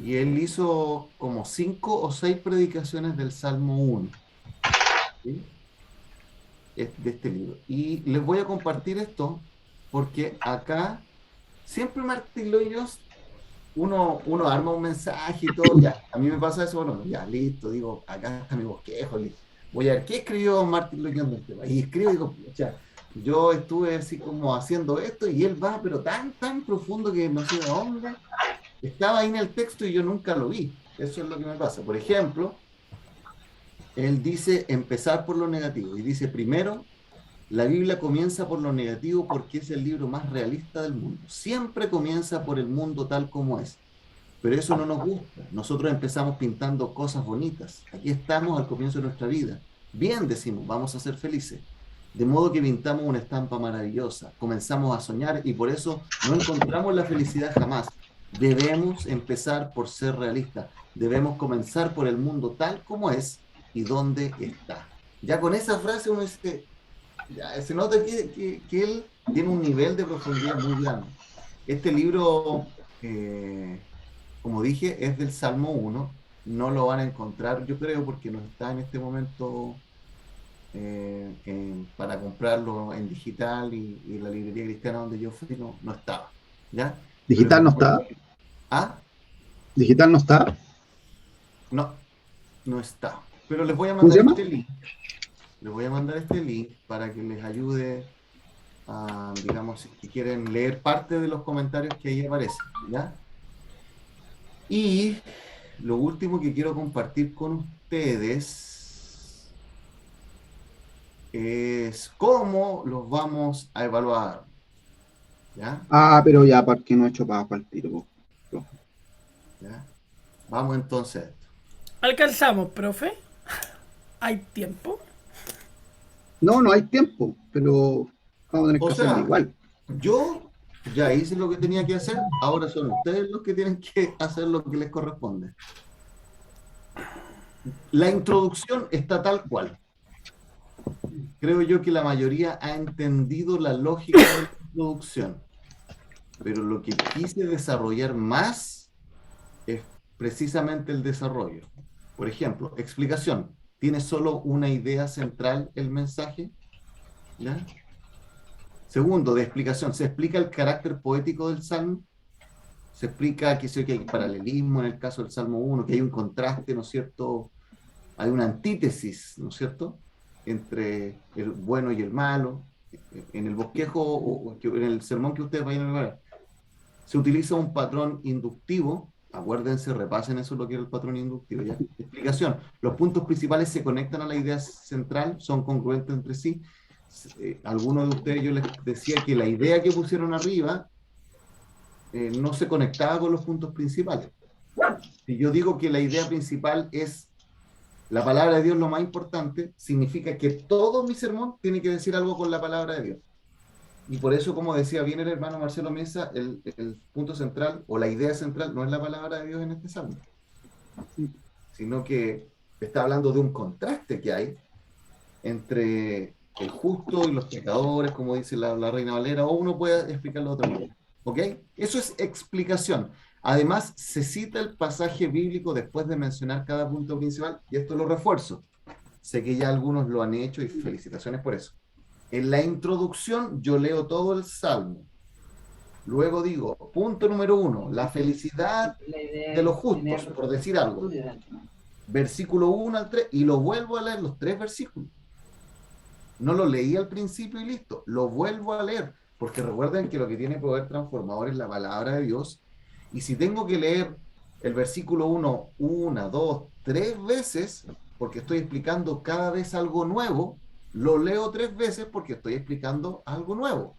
Y él hizo como 5 o 6 predicaciones del Salmo 1, ¿sí? De este libro. Y les voy a compartir esto porque acá siempre Martin Lloyd-Jones uno arma un mensaje y todo, ya, a mí me pasa eso, bueno, ya, listo, digo, acá está mi bosquejo, listo. Voy a ver qué escribió Martin Lloyd-Jones, y escribo y digo, o sea, yo estuve así como haciendo esto, y él va, pero tan profundo que no sé de dónde, estaba ahí en el texto y yo nunca lo vi. Eso es lo que me pasa. Por ejemplo, él dice empezar por lo negativo, y dice, primero, la Biblia comienza por lo negativo porque es el libro más realista del mundo. Siempre comienza por el mundo tal como es. Pero eso no nos gusta. Nosotros empezamos pintando cosas bonitas. Aquí estamos al comienzo de nuestra vida. Bien, decimos, vamos a ser felices. De modo que pintamos una estampa maravillosa. Comenzamos a soñar y por eso no encontramos la felicidad jamás. Debemos empezar por ser realistas. Debemos comenzar por el mundo tal como es y dónde está. Ya con esa frase uno dice, ya, se nota que él tiene un nivel de profundidad muy grande. Este libro, como dije, es del Salmo 1. No lo van a encontrar, yo creo, porque no está en este momento para comprarlo en digital, y la librería cristiana donde yo fui no estaba. ¿Ya? ¿Digital no está? ¿Ah? ¿Digital no está? No está. Pero les voy a mandar este link. Les voy a mandar este link para que les ayude a, digamos, si quieren leer parte de los comentarios que ahí aparecen, ¿ya? Y lo último que quiero compartir con ustedes es cómo los vamos a evaluar, ¿ya? Pero ya, ¿para qué no he hecho para el tiro? ¿Ya? Vamos entonces a esto. ¿Alcanzamos, profe? ¿Hay tiempo? No hay tiempo, pero vamos a tener que hacerlo igual. Yo ya hice lo que tenía que hacer, ahora son ustedes los que tienen que hacer lo que les corresponde. La introducción está tal cual. Creo yo que la mayoría ha entendido la lógica de la introducción, pero lo que quise desarrollar más es precisamente el desarrollo. Por ejemplo, explicación. ¿Tiene solo una idea central el mensaje? ¿Ya? Segundo, de explicación. ¿Se explica el carácter poético del Salmo? Se explica que hay paralelismo en el caso del Salmo 1, que hay un contraste, ¿no es cierto? Hay una antítesis, ¿no es cierto?, entre el bueno y el malo. En el bosquejo, o en el sermón que ustedes vayan a ver, se utiliza un patrón inductivo. Acuérdense, repasen eso, lo que era el patrón inductivo, ¿ya? Explicación. Los puntos principales se conectan a la idea central, son congruentes entre sí. Algunos de ustedes, yo les decía que la idea que pusieron arriba no se conectaba con los puntos principales. Si yo digo que la idea principal es la palabra de Dios lo más importante, significa que todo mi sermón tiene que decir algo con la palabra de Dios. Y por eso, como decía bien el hermano Marcelo Mesa, el punto central o la idea central no es la palabra de Dios en este salmo, sino que está hablando de un contraste que hay entre el justo y los pecadores, como dice la Reina Valera, o uno puede explicarlo de otra manera. ¿Ok? Eso es explicación. Además, se cita el pasaje bíblico después de mencionar cada punto principal, y esto lo refuerzo. Sé que ya algunos lo han hecho y felicitaciones por eso. En la introducción yo leo todo el salmo. Luego digo, punto número 1, la felicidad de los justos, por decir algo. Versículo 1 al 3, y lo vuelvo a leer los 3 versículos. No lo leí al principio y listo, lo vuelvo a leer, porque recuerden que lo que tiene poder transformador es la palabra de Dios. Y si tengo que leer el versículo 1, 1, 2, 3 veces, porque estoy explicando cada vez algo nuevo, lo leo 3 veces porque estoy explicando algo nuevo.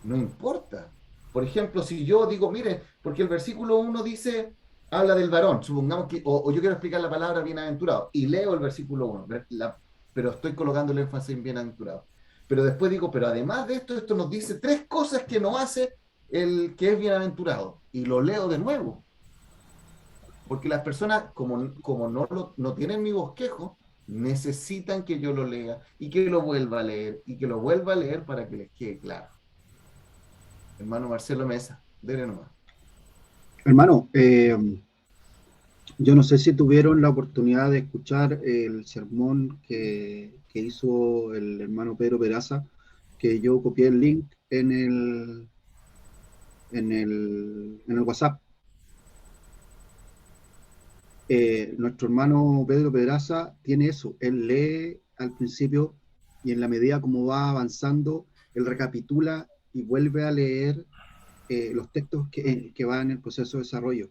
No importa. Por ejemplo, si yo digo, mire, porque el versículo 1 dice, habla del varón, supongamos que, o yo quiero explicar la palabra bienaventurado, y leo el versículo 1, pero estoy colocando el énfasis en bienaventurado. Pero después digo, pero además de esto nos dice 3 cosas que no hace el que es bienaventurado, y lo leo de nuevo. Porque las personas, como no tienen mi bosquejo, necesitan que yo lo lea, y que lo vuelva a leer, y que lo vuelva a leer para que les quede claro. Hermano Marcelo Mesa, dele nomás. Hermano, yo no sé si tuvieron la oportunidad de escuchar el sermón que hizo el hermano Pedro Peraza, que yo copié el link en el WhatsApp. Nuestro hermano Pedro Pedraza tiene eso, él lee al principio y en la medida como va avanzando, él recapitula y vuelve a leer los textos que van en el proceso de desarrollo.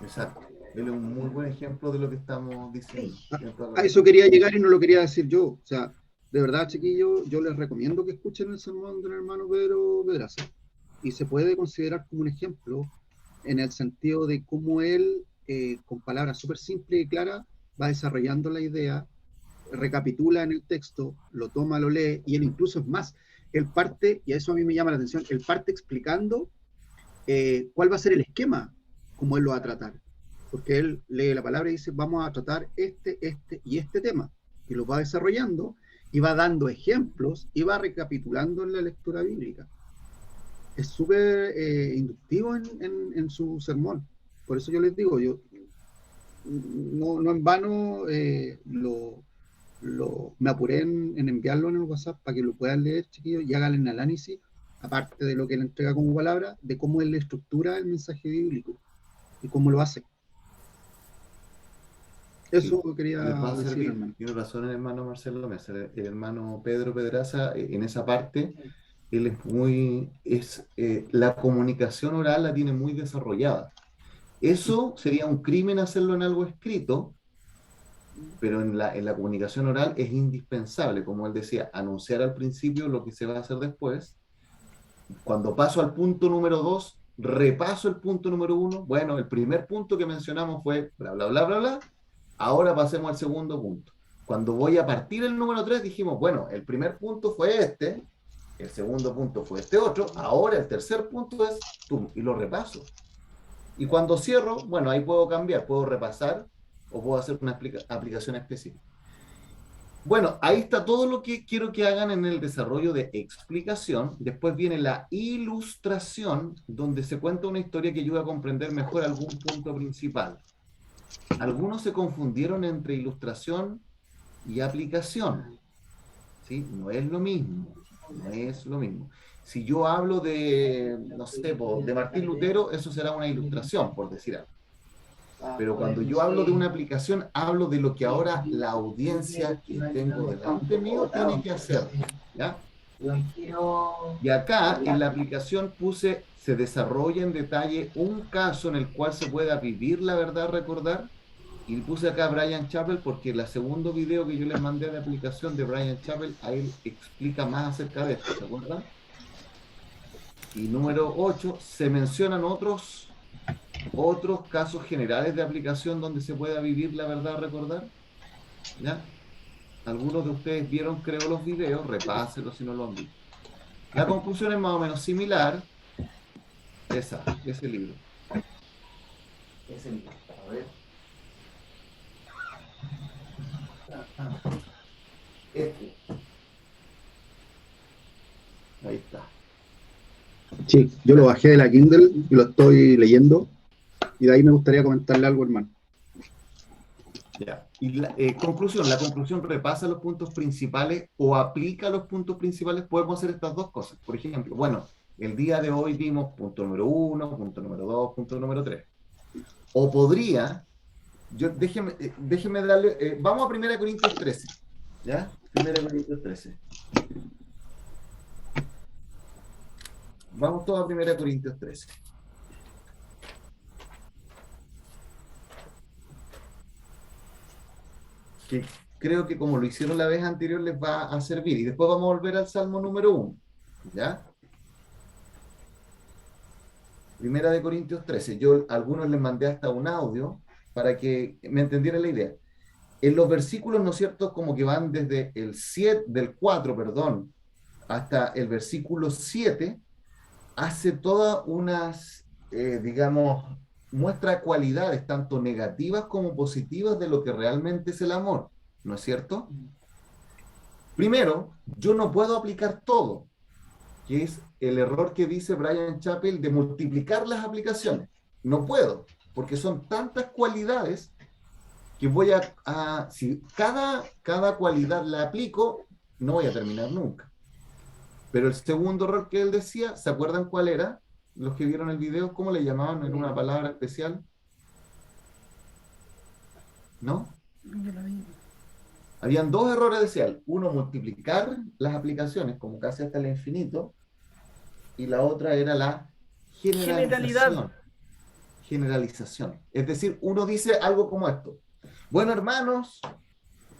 Exacto. Él es un muy buen ejemplo de lo que estamos diciendo. A eso quería llegar y no lo quería decir yo. O sea, de verdad, chiquillos, yo les recomiendo que escuchen el sermón del hermano Pedro Pedraza. Y se puede considerar como un ejemplo en el sentido de cómo él, con palabras súper simples y claras, va desarrollando la idea, recapitula en el texto, lo toma, lo lee, y él incluso es más, él parte, y a eso a mí me llama la atención, él parte explicando cuál va a ser el esquema, cómo él lo va a tratar. Porque él lee la palabra y dice, vamos a tratar este y este tema, y lo va desarrollando, y va dando ejemplos, y va recapitulando en la lectura bíblica. Es súper inductivo en su sermón. Por eso yo les digo, yo no en vano me apuré en enviarlo en el WhatsApp para que lo puedan leer, chiquillos, y hagan el análisis, aparte de lo que él entrega como palabra, de cómo él estructura el mensaje bíblico y cómo lo hace. Eso Sí, quería decir, hermano. Tiene razón el hermano Marcelo Mesa, el hermano Pedro Pedraza, en esa parte, él es muy, la comunicación oral la tiene muy desarrollada. Eso sería un crimen hacerlo en algo escrito, pero en la comunicación oral es indispensable, como él decía, anunciar al principio lo que se va a hacer después. Cuando paso al punto número 2, repaso el punto número 1. Bueno, el primer punto que mencionamos fue bla, bla, bla, bla, bla. Ahora pasemos al segundo punto. Cuando voy a partir el número 3, dijimos, bueno, el primer punto fue este, el segundo punto fue este otro, ahora el tercer punto es, y lo repaso. Y cuando cierro, bueno, ahí puedo cambiar, puedo repasar o puedo hacer una aplicación específica. Bueno, ahí está todo lo que quiero que hagan en el desarrollo de explicación. Después viene la ilustración, donde se cuenta una historia que ayuda a comprender mejor algún punto principal. Algunos se confundieron entre ilustración y aplicación. ¿Sí? No es lo mismo. No es lo mismo. Si yo hablo de, no sé, de Martín Lutero, eso será una ilustración, por decir algo. Pero cuando yo hablo de una aplicación, hablo de lo que ahora la audiencia que tengo delante mío tiene que hacer. ¿Ya? Y acá en la aplicación puse, se desarrolla en detalle un caso en el cual se pueda vivir la verdad, recordar. Y puse acá a Bryan Chapell porque el segundo video que yo les mandé de aplicación de Bryan Chapell, a él explica más acerca de esto, ¿se acuerdan? Y número 8, se mencionan otros casos generales de aplicación donde se pueda vivir la verdad, recordar. ¿Ya? Algunos de ustedes vieron, creo, los videos, repásenlos si no lo han visto. La conclusión es más o menos similar. Ese libro. Ese libro, a ver. Este. Ahí está. Sí, yo lo bajé de la Kindle y lo estoy leyendo. Y de ahí me gustaría comentarle algo, hermano. Ya. Y la conclusión repasa los puntos principales o aplica los puntos principales. Podemos hacer estas dos cosas. Por ejemplo, bueno, el día de hoy vimos punto número 1, punto número 2, punto número 3. O podría, déjeme darle, vamos a 1 Corintios 13. ¿Ya? 1 Corintios 13. Vamos todos a 1 Corintios 13. Que creo que como lo hicieron la vez anterior les va a servir. Y después vamos a volver al Salmo número 1. ¿Ya? 1 Corintios 13. Yo a algunos les mandé hasta un audio para que me entendieran la idea. En los versículos, ¿no es cierto?, como que van desde el 7, del 4, perdón, hasta el versículo 7, hace todas unas, digamos, muestra cualidades tanto negativas como positivas de lo que realmente es el amor, ¿no es cierto? Primero, yo no puedo aplicar todo, que es el error que dice Bryan Chapell de multiplicar las aplicaciones. No puedo, porque son tantas cualidades que voy si cada cualidad la aplico, no voy a terminar nunca. Pero el segundo error que él decía, ¿se acuerdan cuál era? Los que vieron el video, ¿cómo le llamaban? ¿Era una palabra especial? ¿No? Habían dos errores, decía él. Uno, multiplicar las aplicaciones, como casi hasta el infinito, y la otra era la generalización. Generalización. Es decir, uno dice algo como esto. Bueno, hermanos,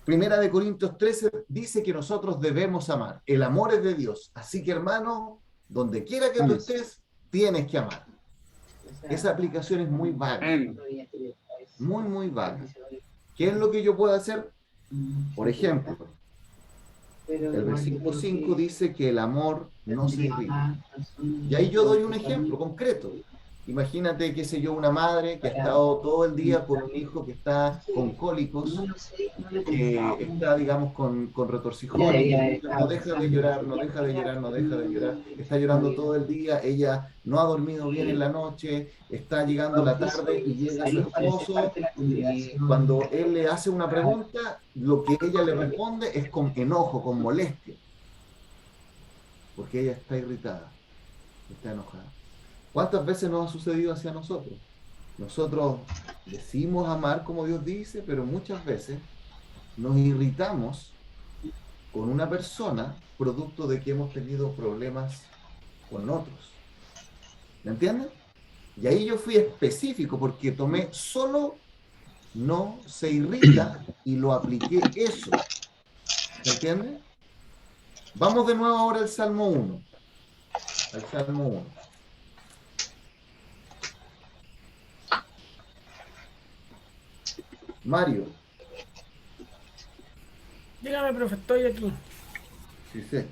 1 Corintios 13 dice que nosotros debemos amar. El amor es de Dios. Así que, hermano, donde quiera que tú estés, tienes que amar. Esa aplicación es muy vaga. Muy, muy vaga. ¿Qué es lo que yo puedo hacer? Por ejemplo, el versículo 5 dice que el amor no se irrita. Y ahí yo doy un ejemplo concreto. Imagínate, qué sé yo, una madre que ha estado todo el día con un hijo que está con cólicos, que está, digamos, con retorcijones, no deja de llorar, no deja de llorar, no deja de llorar, está llorando todo el día, ella no ha dormido bien en la noche, está llegando la tarde y llega su esposo y cuando él le hace una pregunta, lo que ella le responde es con enojo, con molestia, porque ella está irritada, está enojada. ¿Cuántas veces nos ha sucedido hacia nosotros? Nosotros decimos amar como Dios dice, pero muchas veces nos irritamos con una persona producto de que hemos tenido problemas con otros. ¿Me entienden? Y ahí yo fui específico porque tomé solo no se irrita y lo apliqué eso. ¿Me entienden? Vamos de nuevo ahora al Salmo 1. Al Salmo 1. Mario. Dígame, profe, estoy aquí. Sí sé.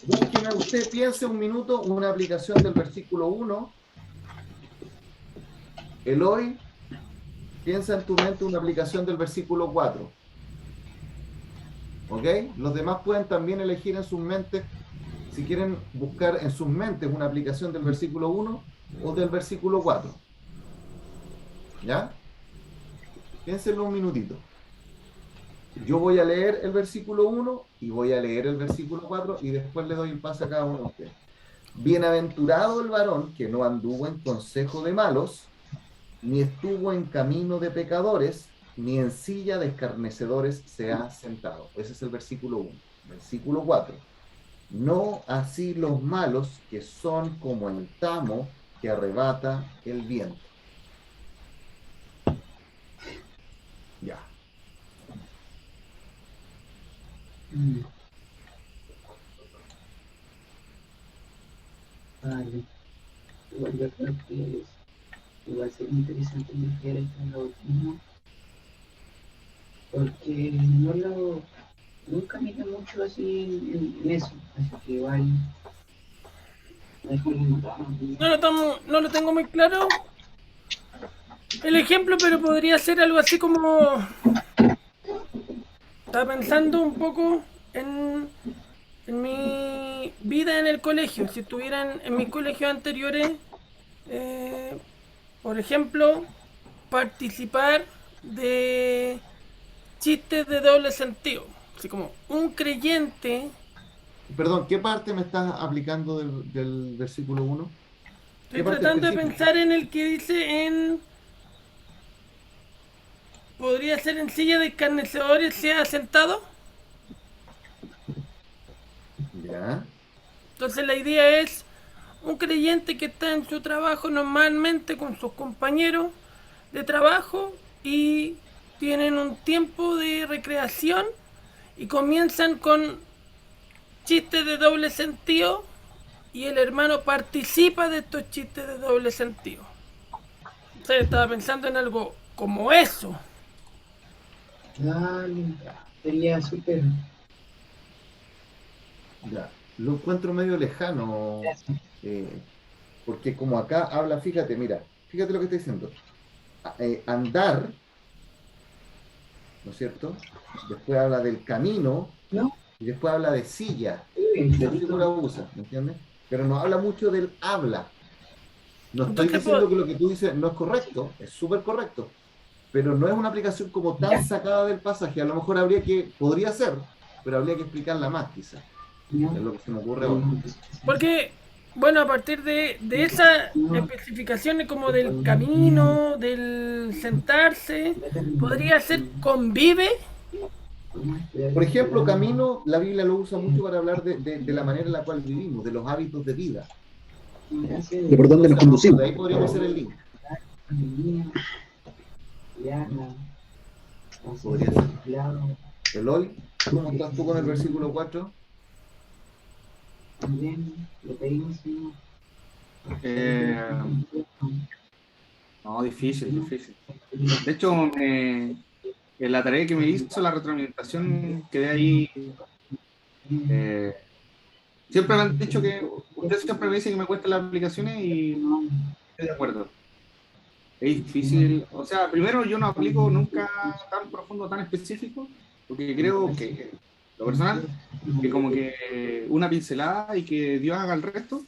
Busquen Déjeme usted piense un minuto una aplicación del versículo 1. Eloy, piensa en tu mente una aplicación del versículo 4. ¿Ok? Los demás pueden también elegir en sus mentes, si quieren buscar en sus mentes una aplicación del versículo 1 o del versículo 4. ¿Ya? Piénsenlo un minutito. Yo voy a leer el versículo 1 y voy a leer el versículo 4 y después le doy el pase a cada uno de ustedes. Bienaventurado el varón que no anduvo en consejo de malos, ni estuvo en camino de pecadores, ni en silla de escarnecedores se ha sentado. Ese es el versículo 1. Versículo 4. No así los malos, que son como el tamo que arrebata el viento. Ya. Vale. Igual yo creo que igual sería interesante investigar esto en el bautismo, porque nunca miré mucho así en eso, así que igual es como No lo tengo muy claro el ejemplo, pero podría ser algo así como... Estaba pensando un poco en mi vida en el colegio. Si estuvieran en mis colegios anteriores, por ejemplo, participar de chistes de doble sentido. Así como un creyente. Perdón, ¿qué parte me estás aplicando del versículo 1? Estoy tratando de pensar en el que dice en... ¿Podría ser en silla de escarnecedores sea sentado? Ya. Entonces la idea es un creyente que está en su trabajo normalmente con sus compañeros de trabajo y tienen un tiempo de recreación y comienzan con chistes de doble sentido y el hermano participa de estos chistes de doble sentido. O sea, estaba pensando en algo como eso. Dale, sería súper. Ya. Lo encuentro medio lejano, porque como acá habla, fíjate, mira, fíjate lo que está diciendo. Andar, ¿no es cierto? Después habla del camino, ¿No? y después habla de silla. Sí, Esa figura usa, ¿me entiendes? Pero no habla mucho del habla. No estoy Entonces, diciendo que lo que tú dices no es correcto, es súper correcto, pero no es una aplicación como tan sacada del pasaje. A lo mejor podría ser, pero habría que explicarla más, quizás. Es lo que se me ocurre ahora. porque, bueno, a partir de esas especificaciones como del camino, del sentarse, podría ser convive. Por ejemplo, camino, la Biblia lo usa mucho para hablar de la manera en la cual vivimos, de los hábitos de vida. ¿De por dónde nos conducimos? De ahí podríamos hacer el link. Podría ser. Eloy, ¿cómo estás tú con el versículo 4? No, difícil. De hecho, en la tarea que me hizo, la retroalimentación, quedé ahí. Siempre me han dicho que ustedes siempre me dicen que me cuestan las aplicaciones y estoy de acuerdo. Es difícil, o sea, primero yo no aplico nunca tan profundo, tan específico, porque creo que, lo personal, que como que una pincelada y que Dios haga el resto.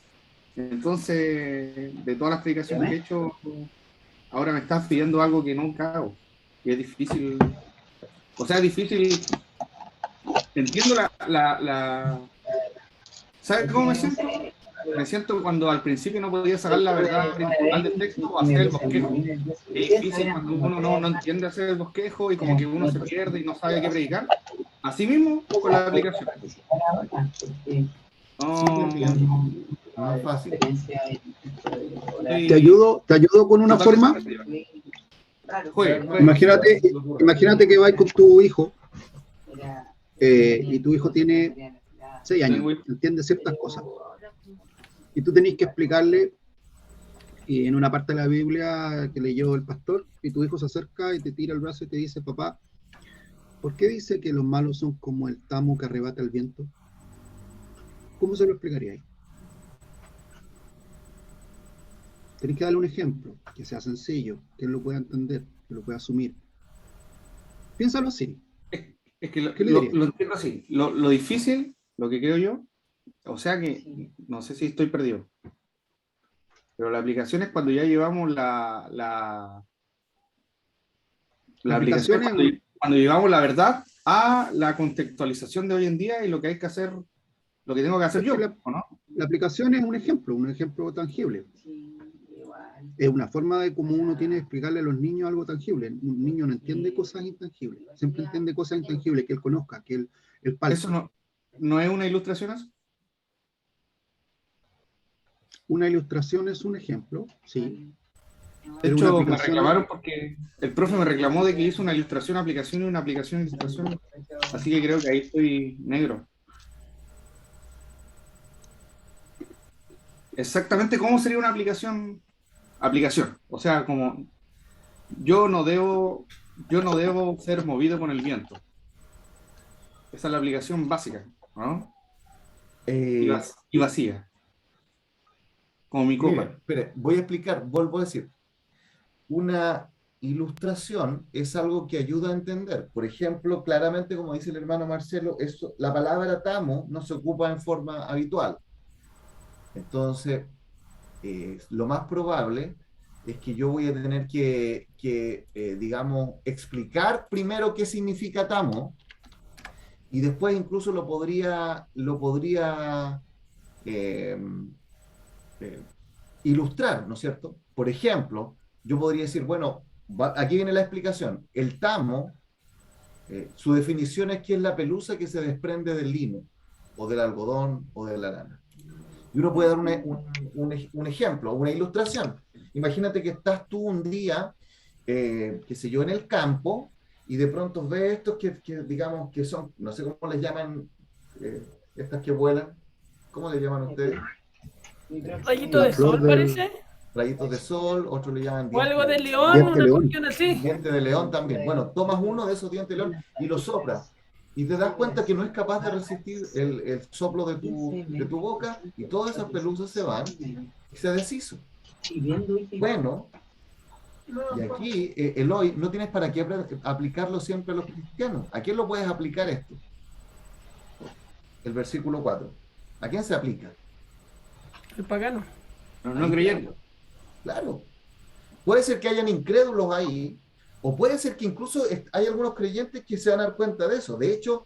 Entonces, de todas las predicaciones que he hecho, ahora me estás pidiendo algo que nunca hago. Y es difícil, o sea, es difícil. Entiendo ¿Sabes cómo me siento? Me siento cuando al principio no podía sacar la verdad principal del texto o hacer el bosquejo. Es difícil cuando uno no entiende hacer el bosquejo y como que uno se pierde y no sabe qué predicar. Así mismo con la aplicación. No es fácil. ¿Te ayudo con una forma? Imagínate que vas con tu hijo y tu hijo tiene 6 años, entiende ciertas cosas. Y tú tenés que explicarle en una parte de la Biblia que leyó el pastor, y tu hijo se acerca y te tira el brazo y te dice: papá, ¿por qué dice que los malos son como el tamo que arrebata el viento? ¿Cómo se lo explicaría ahí? Tenés que darle un ejemplo, que sea sencillo, que él lo pueda entender, que lo pueda asumir. Piénsalo así. Es que ¿Qué le diría? lo entiendo así. Lo difícil, lo que creo yo, o sea que no sé si estoy perdido, pero la aplicación es cuando ya llevamos la aplicación es cuando llevamos la verdad a la contextualización de hoy en día y lo que hay que hacer, lo que tengo que hacer yo, ¿o no? La aplicación es un ejemplo tangible. Sí, igual. Es una forma de cómo uno tiene que explicarle a los niños algo tangible. Un niño no entiende cosas intangibles, siempre entiende cosas intangibles que él conozca, que él palpe. ¿Eso no es una ilustración eso? Una ilustración es un ejemplo, sí. De Pero hecho, una me aplicación reclamaron porque el profe me reclamó de que hizo una ilustración aplicación y una aplicación ilustración, así que creo que ahí estoy negro. Exactamente cómo sería una aplicación, o sea, como yo no debo ser movido con el viento. Esa es la aplicación básica, ¿no? Y vacía, como mi copa. Mira, espere, voy a explicar, vuelvo a decir. Una ilustración es algo que ayuda a entender. Por ejemplo, claramente, como dice el hermano Marcelo, la palabra tamo no se ocupa en forma habitual. Entonces, lo más probable es que yo voy a tener que digamos, explicar primero qué significa tamo y después incluso lo podría eh, eh, ilustrar, ¿no es cierto? Por ejemplo, yo podría decir, bueno, aquí viene la explicación. El tamo, su definición es que es la pelusa que se desprende del lino, o del algodón, o de la lana. Y uno puede dar un ejemplo, una ilustración. Imagínate que estás tú un día, qué sé yo, en el campo, y de pronto ves estos que digamos, que son, no sé cómo les llaman, estas que vuelan, ¿cómo les llaman ustedes? Rayito de sol, parece. Rayitos de sol, otros le llaman O algo de dientes león, Diente una león. cuestión así. diente de león también. Bueno, tomas uno de esos dientes de león y lo soplas. Y te das cuenta que no es capaz de resistir el soplo de tu boca y todas esas pelusas se van y se deshizo. Bueno, y aquí, Eloy, no tienes para qué aplicarlo siempre a los cristianos. ¿A quién lo puedes aplicar esto? El versículo 4. ¿A quién se aplica? El pagano. No creyendo. Claro. Puede ser que hayan incrédulos ahí, o puede ser que incluso hay algunos creyentes que se van a dar cuenta de eso. De hecho,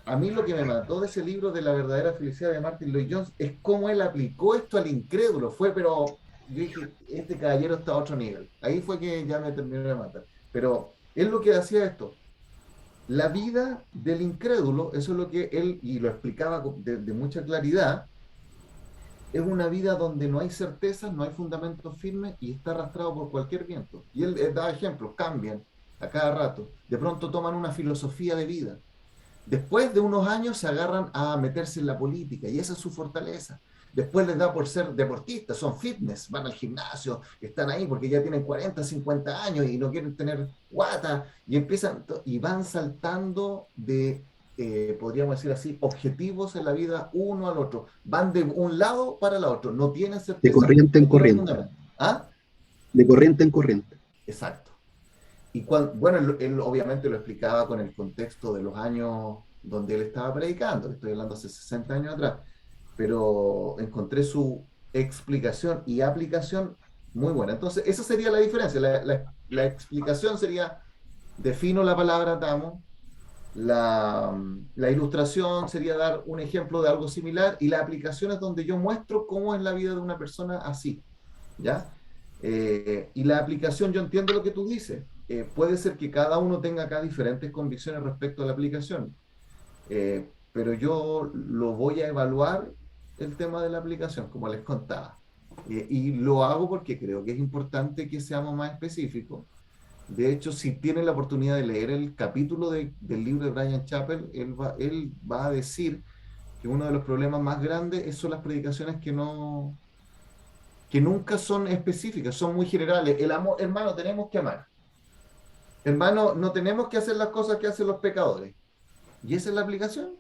a mí lo que me mató de ese libro de la verdadera felicidad de Martin Lloyd-Jones es cómo él aplicó esto al incrédulo. Pero yo dije, este caballero está a otro nivel. Ahí fue que ya me terminó de matar. Pero él lo que hacía esto. La vida del incrédulo, eso es lo que él, y lo explicaba de mucha claridad, es una vida donde no hay certezas, no hay fundamentos firmes y está arrastrado por cualquier viento. Y él da ejemplos, cambian a cada rato. De pronto toman una filosofía de vida. Después de unos años se agarran a meterse en la política y esa es su fortaleza. Después les da por ser deportistas, son fitness, van al gimnasio, están ahí porque ya tienen 40, 50 años y no quieren tener guata y empiezan y van saltando de, podríamos decir así, objetivos en la vida uno al otro. Van de un lado para el otro, no tienen certeza. De corriente en corriente. ¿Ah? De corriente en corriente. Exacto. Y bueno, él obviamente lo explicaba con el contexto de los años donde él estaba predicando, estoy hablando hace 60 años atrás, pero encontré su explicación y aplicación muy buena. Entonces, esa sería la diferencia. La explicación sería, defino la palabra tamo, la ilustración sería dar un ejemplo de algo similar y la aplicación es donde yo muestro cómo es la vida de una persona así, ¿ya? Y la aplicación, yo entiendo lo que tú dices, puede ser que cada uno tenga acá diferentes convicciones respecto a la aplicación, pero yo lo voy a evaluar el tema de la aplicación, como les contaba, y lo hago porque creo que es importante que seamos más específicos. De hecho, si tienen la oportunidad de leer el capítulo del libro de Bryan Chapell, él va a decir que uno de los problemas más grandes son las predicaciones que nunca son específicas, son muy generales. El amor, hermano, tenemos que amar. Hermano, no tenemos que hacer las cosas que hacen los pecadores. ¿Y esa es la aplicación?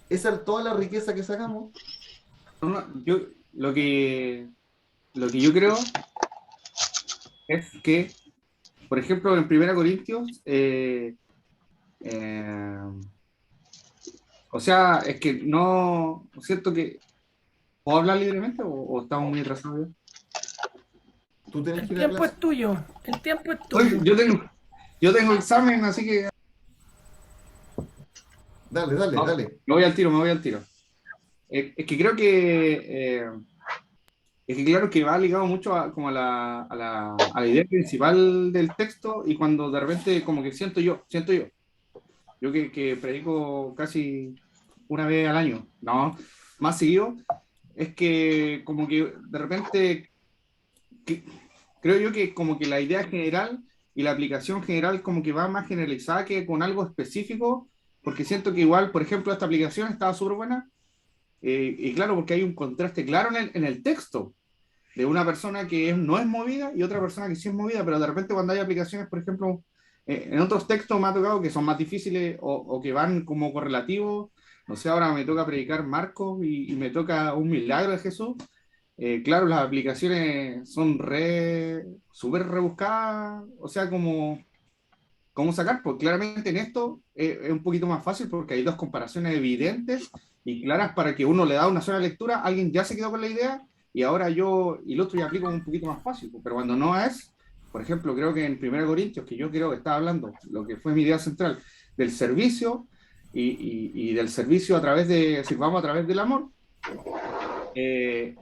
Esa es toda la riqueza que sacamos. Lo que yo creo es que, por ejemplo, en 1 Corintios, o sea, es que no, siento que, ¿puedo hablar libremente o estamos muy atrasados ya? Tú tienes El que ir a tiempo es clase. tuyo. El tiempo es Oye, tuyo. yo tengo examen, así que Dale, dale, no, dale. me voy al tiro. Es que creo que, es que claro que va ligado mucho como a la idea principal del texto y cuando de repente como que yo que predico casi una vez al año, no, más seguido, es que como que de repente que- creo yo que como que la idea general y la aplicación general como que va más generalizada que con algo específico, porque siento que igual, por ejemplo, esta aplicación estaba súper buena, y claro, porque hay un contraste claro en el texto de una persona que no es movida y otra persona que sí es movida, pero de repente cuando hay aplicaciones, por ejemplo, en otros textos me ha tocado que son más difíciles o que van como correlativos, no sé, ahora me toca predicar Marcos y me toca un milagro de Jesús. Claro, las aplicaciones son súper rebuscadas, o sea, cómo sacar, pues claramente en esto es un poquito más fácil porque hay dos comparaciones evidentes y claras para que uno le da una sola lectura, alguien ya se quedó con la idea y ahora yo y el otro ya aplico un poquito más fácil, pues, pero cuando no es, por ejemplo, creo que en 1 Corintios, que yo creo que estaba hablando, lo que fue mi idea central, del servicio y del servicio a través de, sirvamos a través del amor,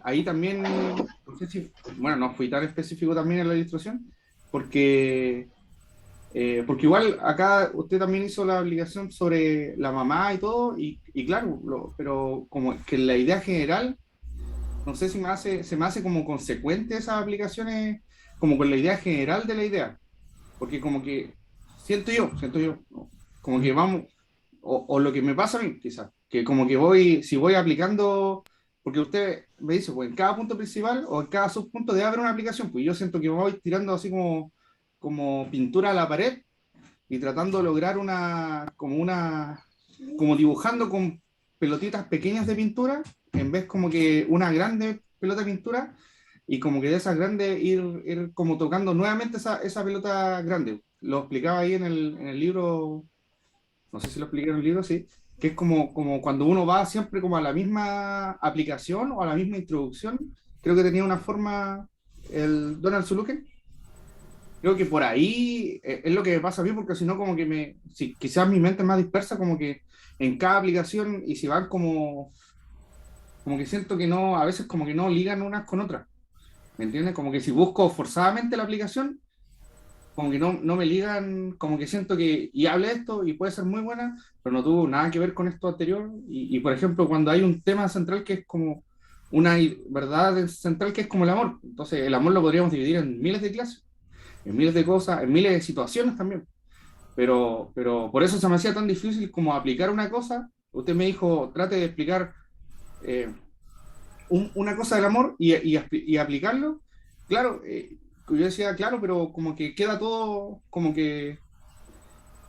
ahí también, no sé si, bueno, no fui tan específico también en la ilustración, porque porque igual acá usted también hizo la obligación sobre la mamá y todo, y claro, pero como que la idea general, no sé si se me hace como consecuente esas aplicaciones, como con la idea general de la idea, porque como que siento yo, ¿no? Como que vamos, o lo que me pasa a mí, quizás, que como que si voy aplicando, porque usted me dice, pues en cada punto principal o en cada subpunto debe haber una aplicación, pues yo siento que voy tirando así como pintura a la pared y tratando de lograr como dibujando con pelotitas pequeñas de pintura, en vez como que una grande pelota de pintura, y como que de esas grandes ir como tocando nuevamente esa pelota grande. Lo explicaba ahí en el libro, no sé si lo expliqué en el libro, sí, que es como cuando uno va siempre como a la misma aplicación o a la misma introducción, creo que tenía una forma el Donald Suluken. Creo que por ahí es lo que me pasa a mí, porque si no, como que si quizás mi mente es más dispersa, como que en cada aplicación y si van como que siento que no, a veces como que no ligan unas con otras, ¿me entiendes? Como que si busco forzadamente la aplicación, como que no me ligan, como que siento que, y hablé de esto y puede ser muy buena, pero no tuvo nada que ver con esto anterior. Por ejemplo, cuando hay un tema central que es como una verdad central que es como el amor, entonces el amor lo podríamos dividir en miles de clases, en miles de cosas, en miles de situaciones también. Pero por eso se me hacía tan difícil como aplicar una cosa. Usted me dijo, trate de explicar eh, una cosa del amor y aplicarlo. Claro, yo decía, claro, pero como que queda todo, como que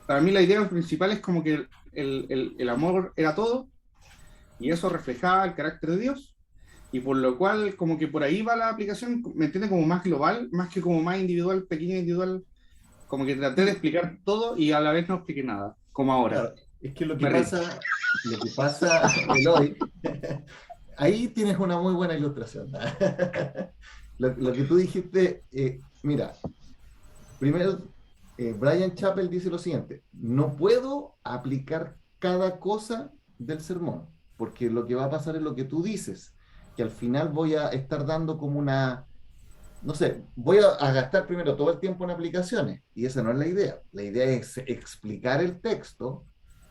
para mí la idea principal es como que el amor era todo y eso reflejaba el carácter de Dios. Y por lo cual, como que por ahí va la aplicación, me entiende como más global, más que como más individual, pequeña individual, como que traté de explicar todo y a la vez no expliqué nada, como ahora. Claro, es que Me río. lo que pasa, Eloy, ahí tienes una muy buena ilustración. Lo que tú dijiste, mira, primero, Brian Chappell dice lo siguiente: no puedo aplicar cada cosa del sermón, porque lo que va a pasar es lo que tú dices, que al final voy a estar dando como una, no sé, voy a gastar primero todo el tiempo en aplicaciones, y esa no es la idea. La idea es explicar el texto,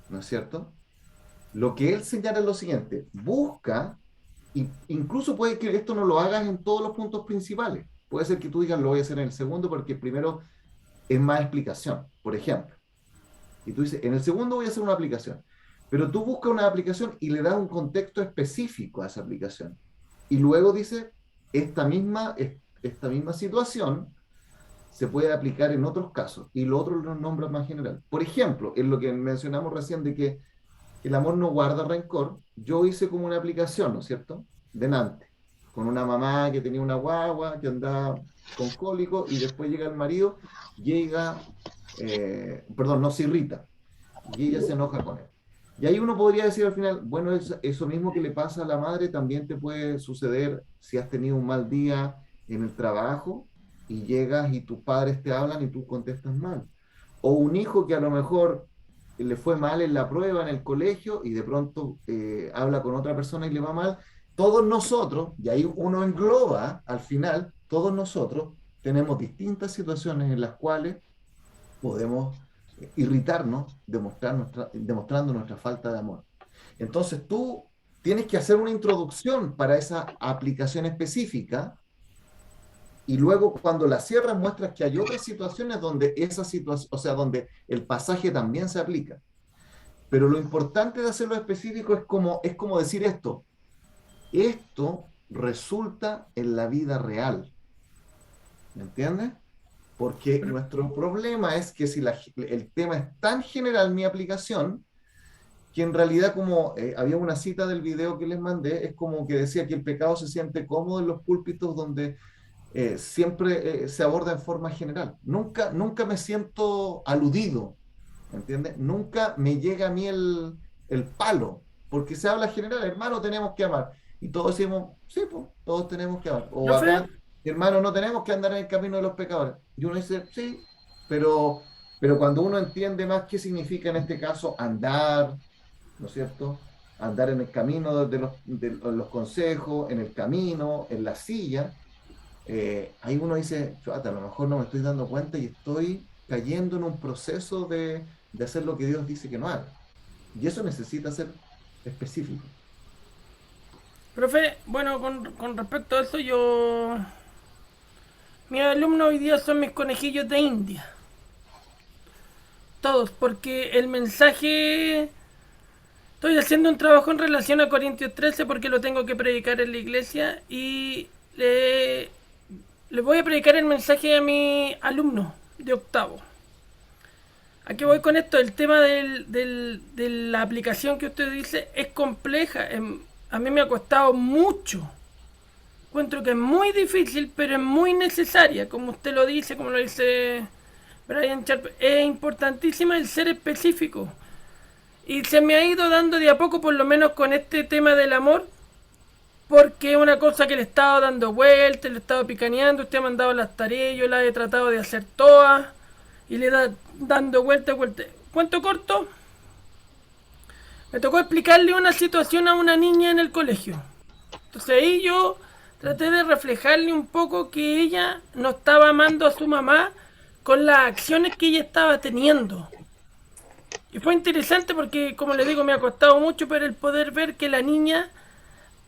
¿no es cierto? Lo que él señala es lo siguiente: busca, incluso puede que esto no lo hagas en todos los puntos principales. Puede ser que tú digas, lo voy a hacer en el segundo porque el primero es más explicación, por ejemplo. Y tú dices, en el segundo voy a hacer una aplicación. Pero tú buscas una aplicación y le das un contexto específico a esa aplicación. Y luego dice, esta misma situación se puede aplicar en otros casos. Y lo otro lo nombra más general. Por ejemplo, en lo que mencionamos recién de que el amor no guarda rencor, yo hice como una aplicación, ¿no es cierto? Delante, con una mamá que tenía una guagua, que andaba con cólico, y después llega el marido, perdón, no se irrita, y ella se enoja con él. Y ahí uno podría decir al final, bueno, eso mismo que le pasa a la madre también te puede suceder si has tenido un mal día en el trabajo y llegas y tus padres te hablan y tú contestas mal. O un hijo que a lo mejor le fue mal en la prueba en el colegio y de pronto habla con otra persona y le va mal. Todos nosotros, y ahí uno engloba al final, todos nosotros tenemos distintas situaciones en las cuales podemos irritarnos demostrando nuestra falta de amor. Entonces tú tienes que hacer una introducción para esa aplicación específica y luego cuando la cierras muestras que hay otras situaciones donde esa situación, o sea, donde el pasaje también se aplica. Pero lo importante de hacerlo específico es como decir esto resulta en la vida real. ¿Me entiendes? Porque nuestro problema es que si el tema es tan general, mi aplicación, que en realidad como había una cita del video que les mandé, es como que decía que el pecado se siente cómodo en los púlpitos donde siempre se aborda en forma general. Nunca me siento aludido, ¿entiendes? Nunca me llega a mí el palo, porque se habla general, hermano, tenemos que amar. Y todos decimos, sí, pues, todos tenemos que amar. O Profe, acá, hermano, no tenemos que andar en el camino de los pecadores. Y uno dice, sí, pero cuando uno entiende más qué significa en este caso andar, ¿no es cierto? Andar en el camino de los consejos, en el camino, en la silla, ahí uno dice, "Chuata, a lo mejor no me estoy dando cuenta y estoy cayendo en un proceso de hacer lo que Dios dice que no haga. Y eso necesita ser específico. profe, bueno, con respecto a eso, mis alumnos hoy día son mis conejillos de India. Todos, porque el mensaje... Estoy haciendo un trabajo en relación a Corintios 13 porque lo tengo que predicar en la iglesia y le voy a predicar el mensaje a mi alumno de octavo. ¿A qué voy con esto? El tema de la aplicación que usted dice es compleja. A mí me ha costado mucho. Encuentro que es muy difícil, pero es muy necesaria. Como usted lo dice, como lo dice Brian Sharp, es importantísima el ser específico. Y se me ha ido dando de a poco, por lo menos con este tema del amor, porque es una cosa que le he estado dando vueltas, le he estado picaneando, usted ha mandado las tareas, yo las he tratado de hacer todas, y le he dando vueltas. ¿Cuánto corto? Me tocó explicarle una situación a una niña en el colegio. Entonces ahí yo traté de reflejarle un poco que ella no estaba amando a su mamá con las acciones que ella estaba teniendo. Y fue interesante porque, como le digo, me ha costado mucho, pero el poder ver que la niña,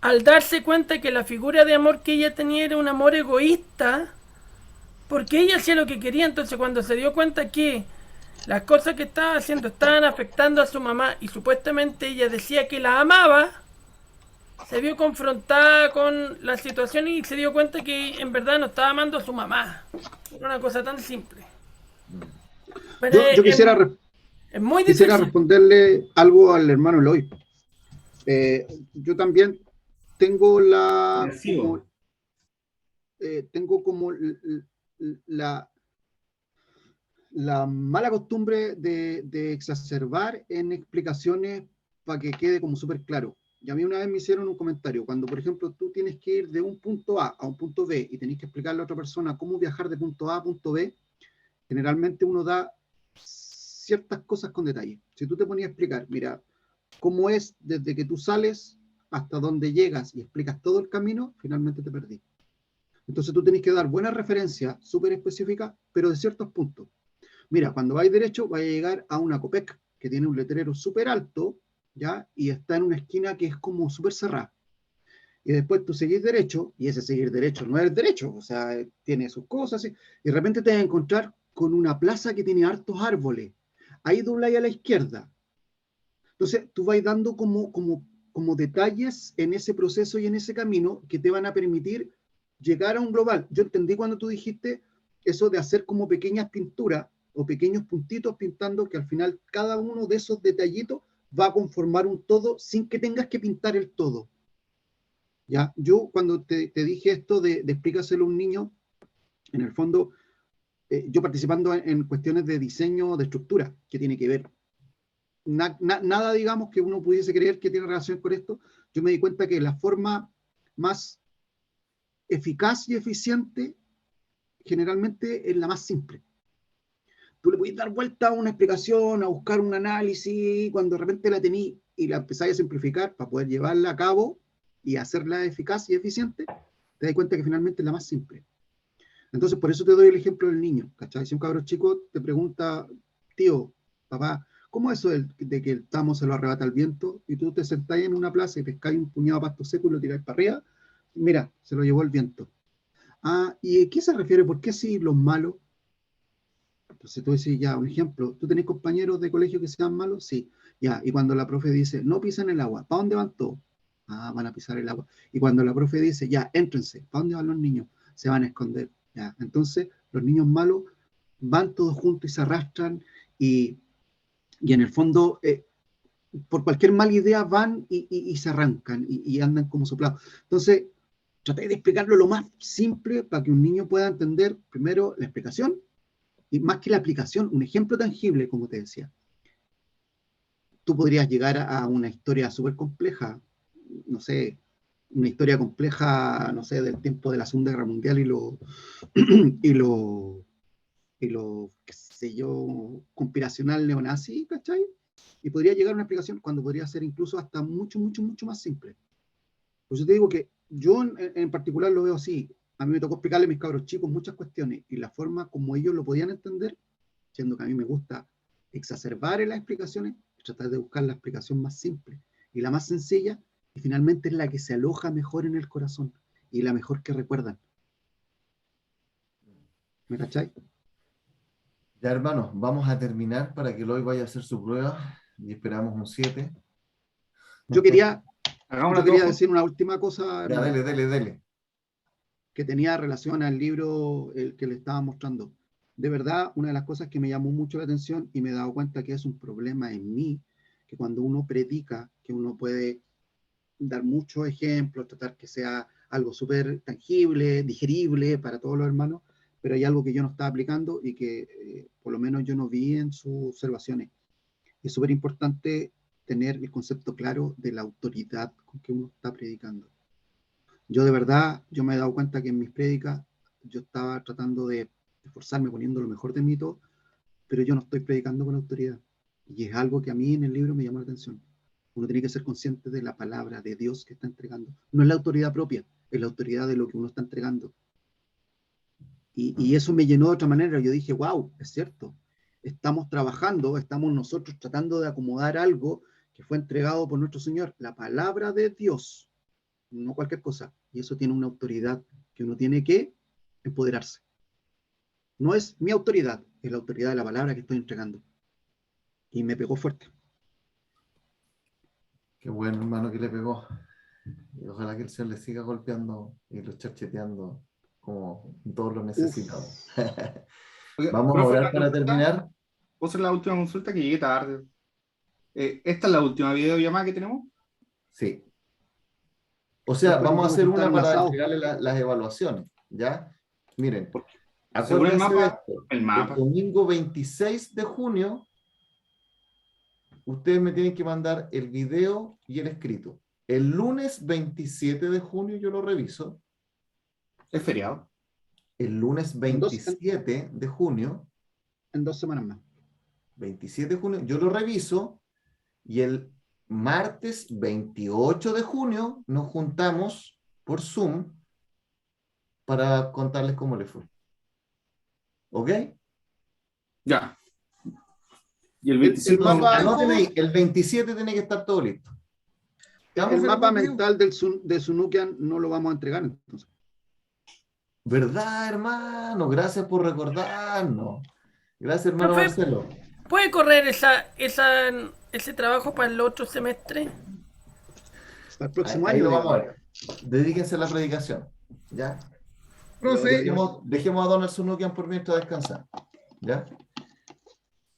al darse cuenta que la figura de amor que ella tenía era un amor egoísta, porque ella hacía lo que quería, entonces cuando se dio cuenta que las cosas que estaba haciendo estaban afectando a su mamá y supuestamente ella decía que la amaba, se vio confrontada con la situación y se dio cuenta que en verdad no estaba amando a su mamá. Era una cosa tan simple. Pero Yo quisiera es muy difícil. Quisiera responderle algo al hermano Eloy. Yo también tengo la mala costumbre de exacerbar en explicaciones para que quede como súper claro. Y a mí una vez me hicieron un comentario, cuando por ejemplo tú tienes que ir de un punto A a un punto B y tenés que explicarle a otra persona cómo viajar de punto A a punto B, generalmente uno da ciertas cosas con detalle. Si tú te ponías a explicar, mira, cómo es desde que tú sales hasta donde llegas y explicas todo el camino, finalmente te perdí. Entonces tú tenés que dar buenas referencias súper específicas, pero de ciertos puntos. Mira, cuando vais derecho, vais a llegar a una Copec que tiene un letrero súper alto, ¿ya? Y está en una esquina que es como súper cerrada. Y después tú seguís derecho, y ese seguir derecho no es derecho, o sea, tiene sus cosas, y de repente te vas a encontrar con una plaza que tiene hartos árboles. Ahí dobláis a la izquierda. Entonces, tú vas dando como detalles en ese proceso y en ese camino que te van a permitir llegar a un global. Yo entendí cuando tú dijiste eso de hacer como pequeñas pinturas o pequeños puntitos pintando, que al final cada uno de esos detallitos va a conformar un todo sin que tengas que pintar el todo. ¿Ya? Yo cuando te dije esto de explícaselo a un niño, en el fondo, yo participando en cuestiones de diseño, de estructura, que tiene que ver. Nada, digamos, que uno pudiese creer que tiene relación con esto. Yo me di cuenta que la forma más eficaz y eficiente generalmente es la más simple. Tú le puedes dar vuelta a una explicación, a buscar un análisis, cuando de repente la tenís y la empezáis a simplificar para poder llevarla a cabo y hacerla eficaz y eficiente, te das cuenta que finalmente es la más simple. Entonces, por eso te doy el ejemplo del niño, ¿cachai? Si un cabro chico te pregunta, tío, papá, ¿cómo es eso de que el tamo se lo arrebata el viento? Y tú te sentás en una plaza y pescáis un puñado de pasto seco y lo tiráis para arriba. Mira, se lo llevó el viento. Ah, ¿y a qué se refiere? ¿Por qué si los malos? Entonces tú decís, ya, un ejemplo, ¿tú tenés compañeros de colegio que sean malos? Sí. Ya, y cuando la profe dice, no pisen el agua, ¿para dónde van todos? Ah, van a pisar el agua. Y cuando la profe dice, ya, éntrense, ¿para dónde van los niños? Se van a esconder. Ya, entonces los niños malos van todos juntos y se arrastran y en el fondo, por cualquier mala idea van y se arrancan y andan como soplados. Entonces, traté de explicarlo lo más simple para que un niño pueda entender primero la explicación y más que la aplicación, un ejemplo tangible, como te decía. Tú podrías llegar a una historia súper compleja, no sé, una historia compleja, no sé, del tiempo de la Segunda Guerra Mundial y lo qué sé yo, conspiracional neonazi, ¿cachai? Y podría llegar a una explicación cuando podría ser incluso hasta mucho, mucho, mucho más simple. Por eso te digo que yo en particular lo veo así. A mí me tocó explicarle a mis cabros chicos muchas cuestiones y la forma como ellos lo podían entender, siendo que a mí me gusta exacerbar en las explicaciones, tratar de buscar la explicación más simple y la más sencilla, y finalmente es la que se aloja mejor en el corazón y la mejor que recuerdan. ¿Me cachai? Ya, hermanos, vamos a terminar para que Eloy vaya a hacer su prueba y esperamos un 7. Yo quería Hagámosla todos juntos. decir una última cosa, Ya, hermano, dele. que tenía relación al libro el que le estaba mostrando. De verdad, una de las cosas que me llamó mucho la atención y me he dado cuenta que es un problema en mí, que cuando uno predica, que uno puede dar muchos ejemplos, tratar que sea algo súper tangible, digerible para todos los hermanos, pero hay algo que yo no estaba aplicando y que por lo menos yo no vi en sus observaciones. Es súper importante tener el concepto claro de la autoridad con que uno está predicando. Yo de verdad, yo me he dado cuenta que en mis prédicas yo estaba tratando de esforzarme poniendo lo mejor de mí todo, pero yo no estoy predicando con autoridad. Y es algo que a mí en el libro me llamó la atención. Uno tiene que ser consciente de la palabra de Dios que está entregando. No es la autoridad propia, es la autoridad de lo que uno está entregando. Y eso me llenó de otra manera. Yo dije, wow, es cierto. Estamos trabajando, estamos nosotros tratando de acomodar algo que fue entregado por nuestro Señor, la palabra de Dios, no cualquier cosa. Y eso tiene una autoridad que uno tiene que empoderarse. No es mi autoridad, es la autoridad de la palabra que estoy entregando. Y me pegó fuerte. Qué bueno, hermano, que le pegó. Y ojalá que el Señor le siga golpeando y lo charcheteando como todos lo necesitamos. Oiga, Vamos a profe, orar una para consulta. terminar. ¿Puedo hacer la última consulta? Que llegué tarde. ¿Esta es la última videollamada que tenemos? Sí. O sea, Después vamos a nos hacer vamos a una juntar para un asado. entregarle las evaluaciones, ¿ya? Miren, Según el acuérdense de mapa, esto. el mapa. El domingo 26 de junio, ustedes me tienen que mandar el video y el escrito. El lunes 27 de junio yo lo reviso. Es feriado. El lunes 27 de junio, En 2 semanas más. 27 de junio, yo lo reviso y el martes 28 de junio nos juntamos por Zoom para contarles cómo le fue. ¿Ok? Ya. Y el El 25 mapa- Anoten ahí, el 27 tiene que estar todo listo. El mapa mental de Sunukian no lo vamos a entregar entonces. ¿Verdad, hermano? Gracias por recordarnos. Gracias, hermano Profe, Marcelo. ¿puede correr ese trabajo para el otro semestre? Para el próximo Ahí año, lo vamos a digamos. ver. Dedíquense a la predicación. ¿Ya? Profe, Dejemos a Donald Sunukian por mientras descansar. ¿Ya?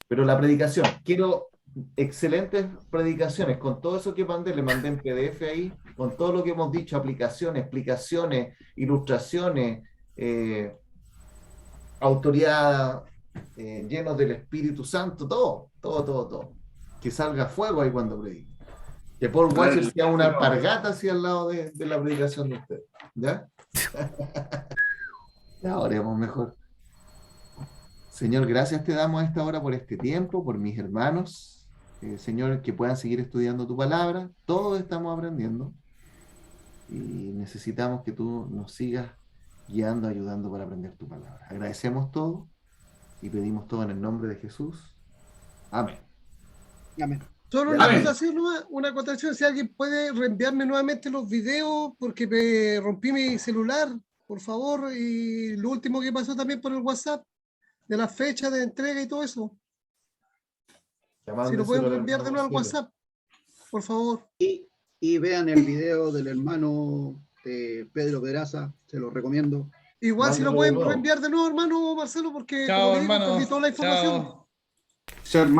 Pero la predicación, quiero excelentes predicaciones, con todo eso que mandé, le mandé en PDF ahí, con todo lo que hemos dicho, aplicaciones, explicaciones, ilustraciones, autoridad, llenos del Espíritu Santo, todo. Que salga fuego ahí cuando predique. Que Paul Washer sea una alpargata así al lado de la predicación de usted. ¿Ya? Ya oremos mejor. Señor, gracias te damos a esta hora por este tiempo, por mis hermanos. Señor, que puedan seguir estudiando tu palabra. Todos estamos aprendiendo. Y necesitamos que tú nos sigas guiando, ayudando para aprender tu palabra. Agradecemos todo y pedimos todo en el nombre de Jesús. Amén. Amén. Solo una Amén. acotación, una acotación, si alguien puede reenviarme nuevamente los videos, porque me rompí mi celular, por favor, y lo último que pasó también por el WhatsApp, de la fecha de entrega y todo eso. Si lo pueden reenviar de nuevo al WhatsApp, por favor. Y vean el video del hermano Pedro Pedraza, se lo recomiendo. Igual si lo Mándalo pueden de nuevo. reenviar de nuevo, hermano Marcelo, porque Chao, como te digo, hermano. perdí toda la información. Chao. Sí, hermano.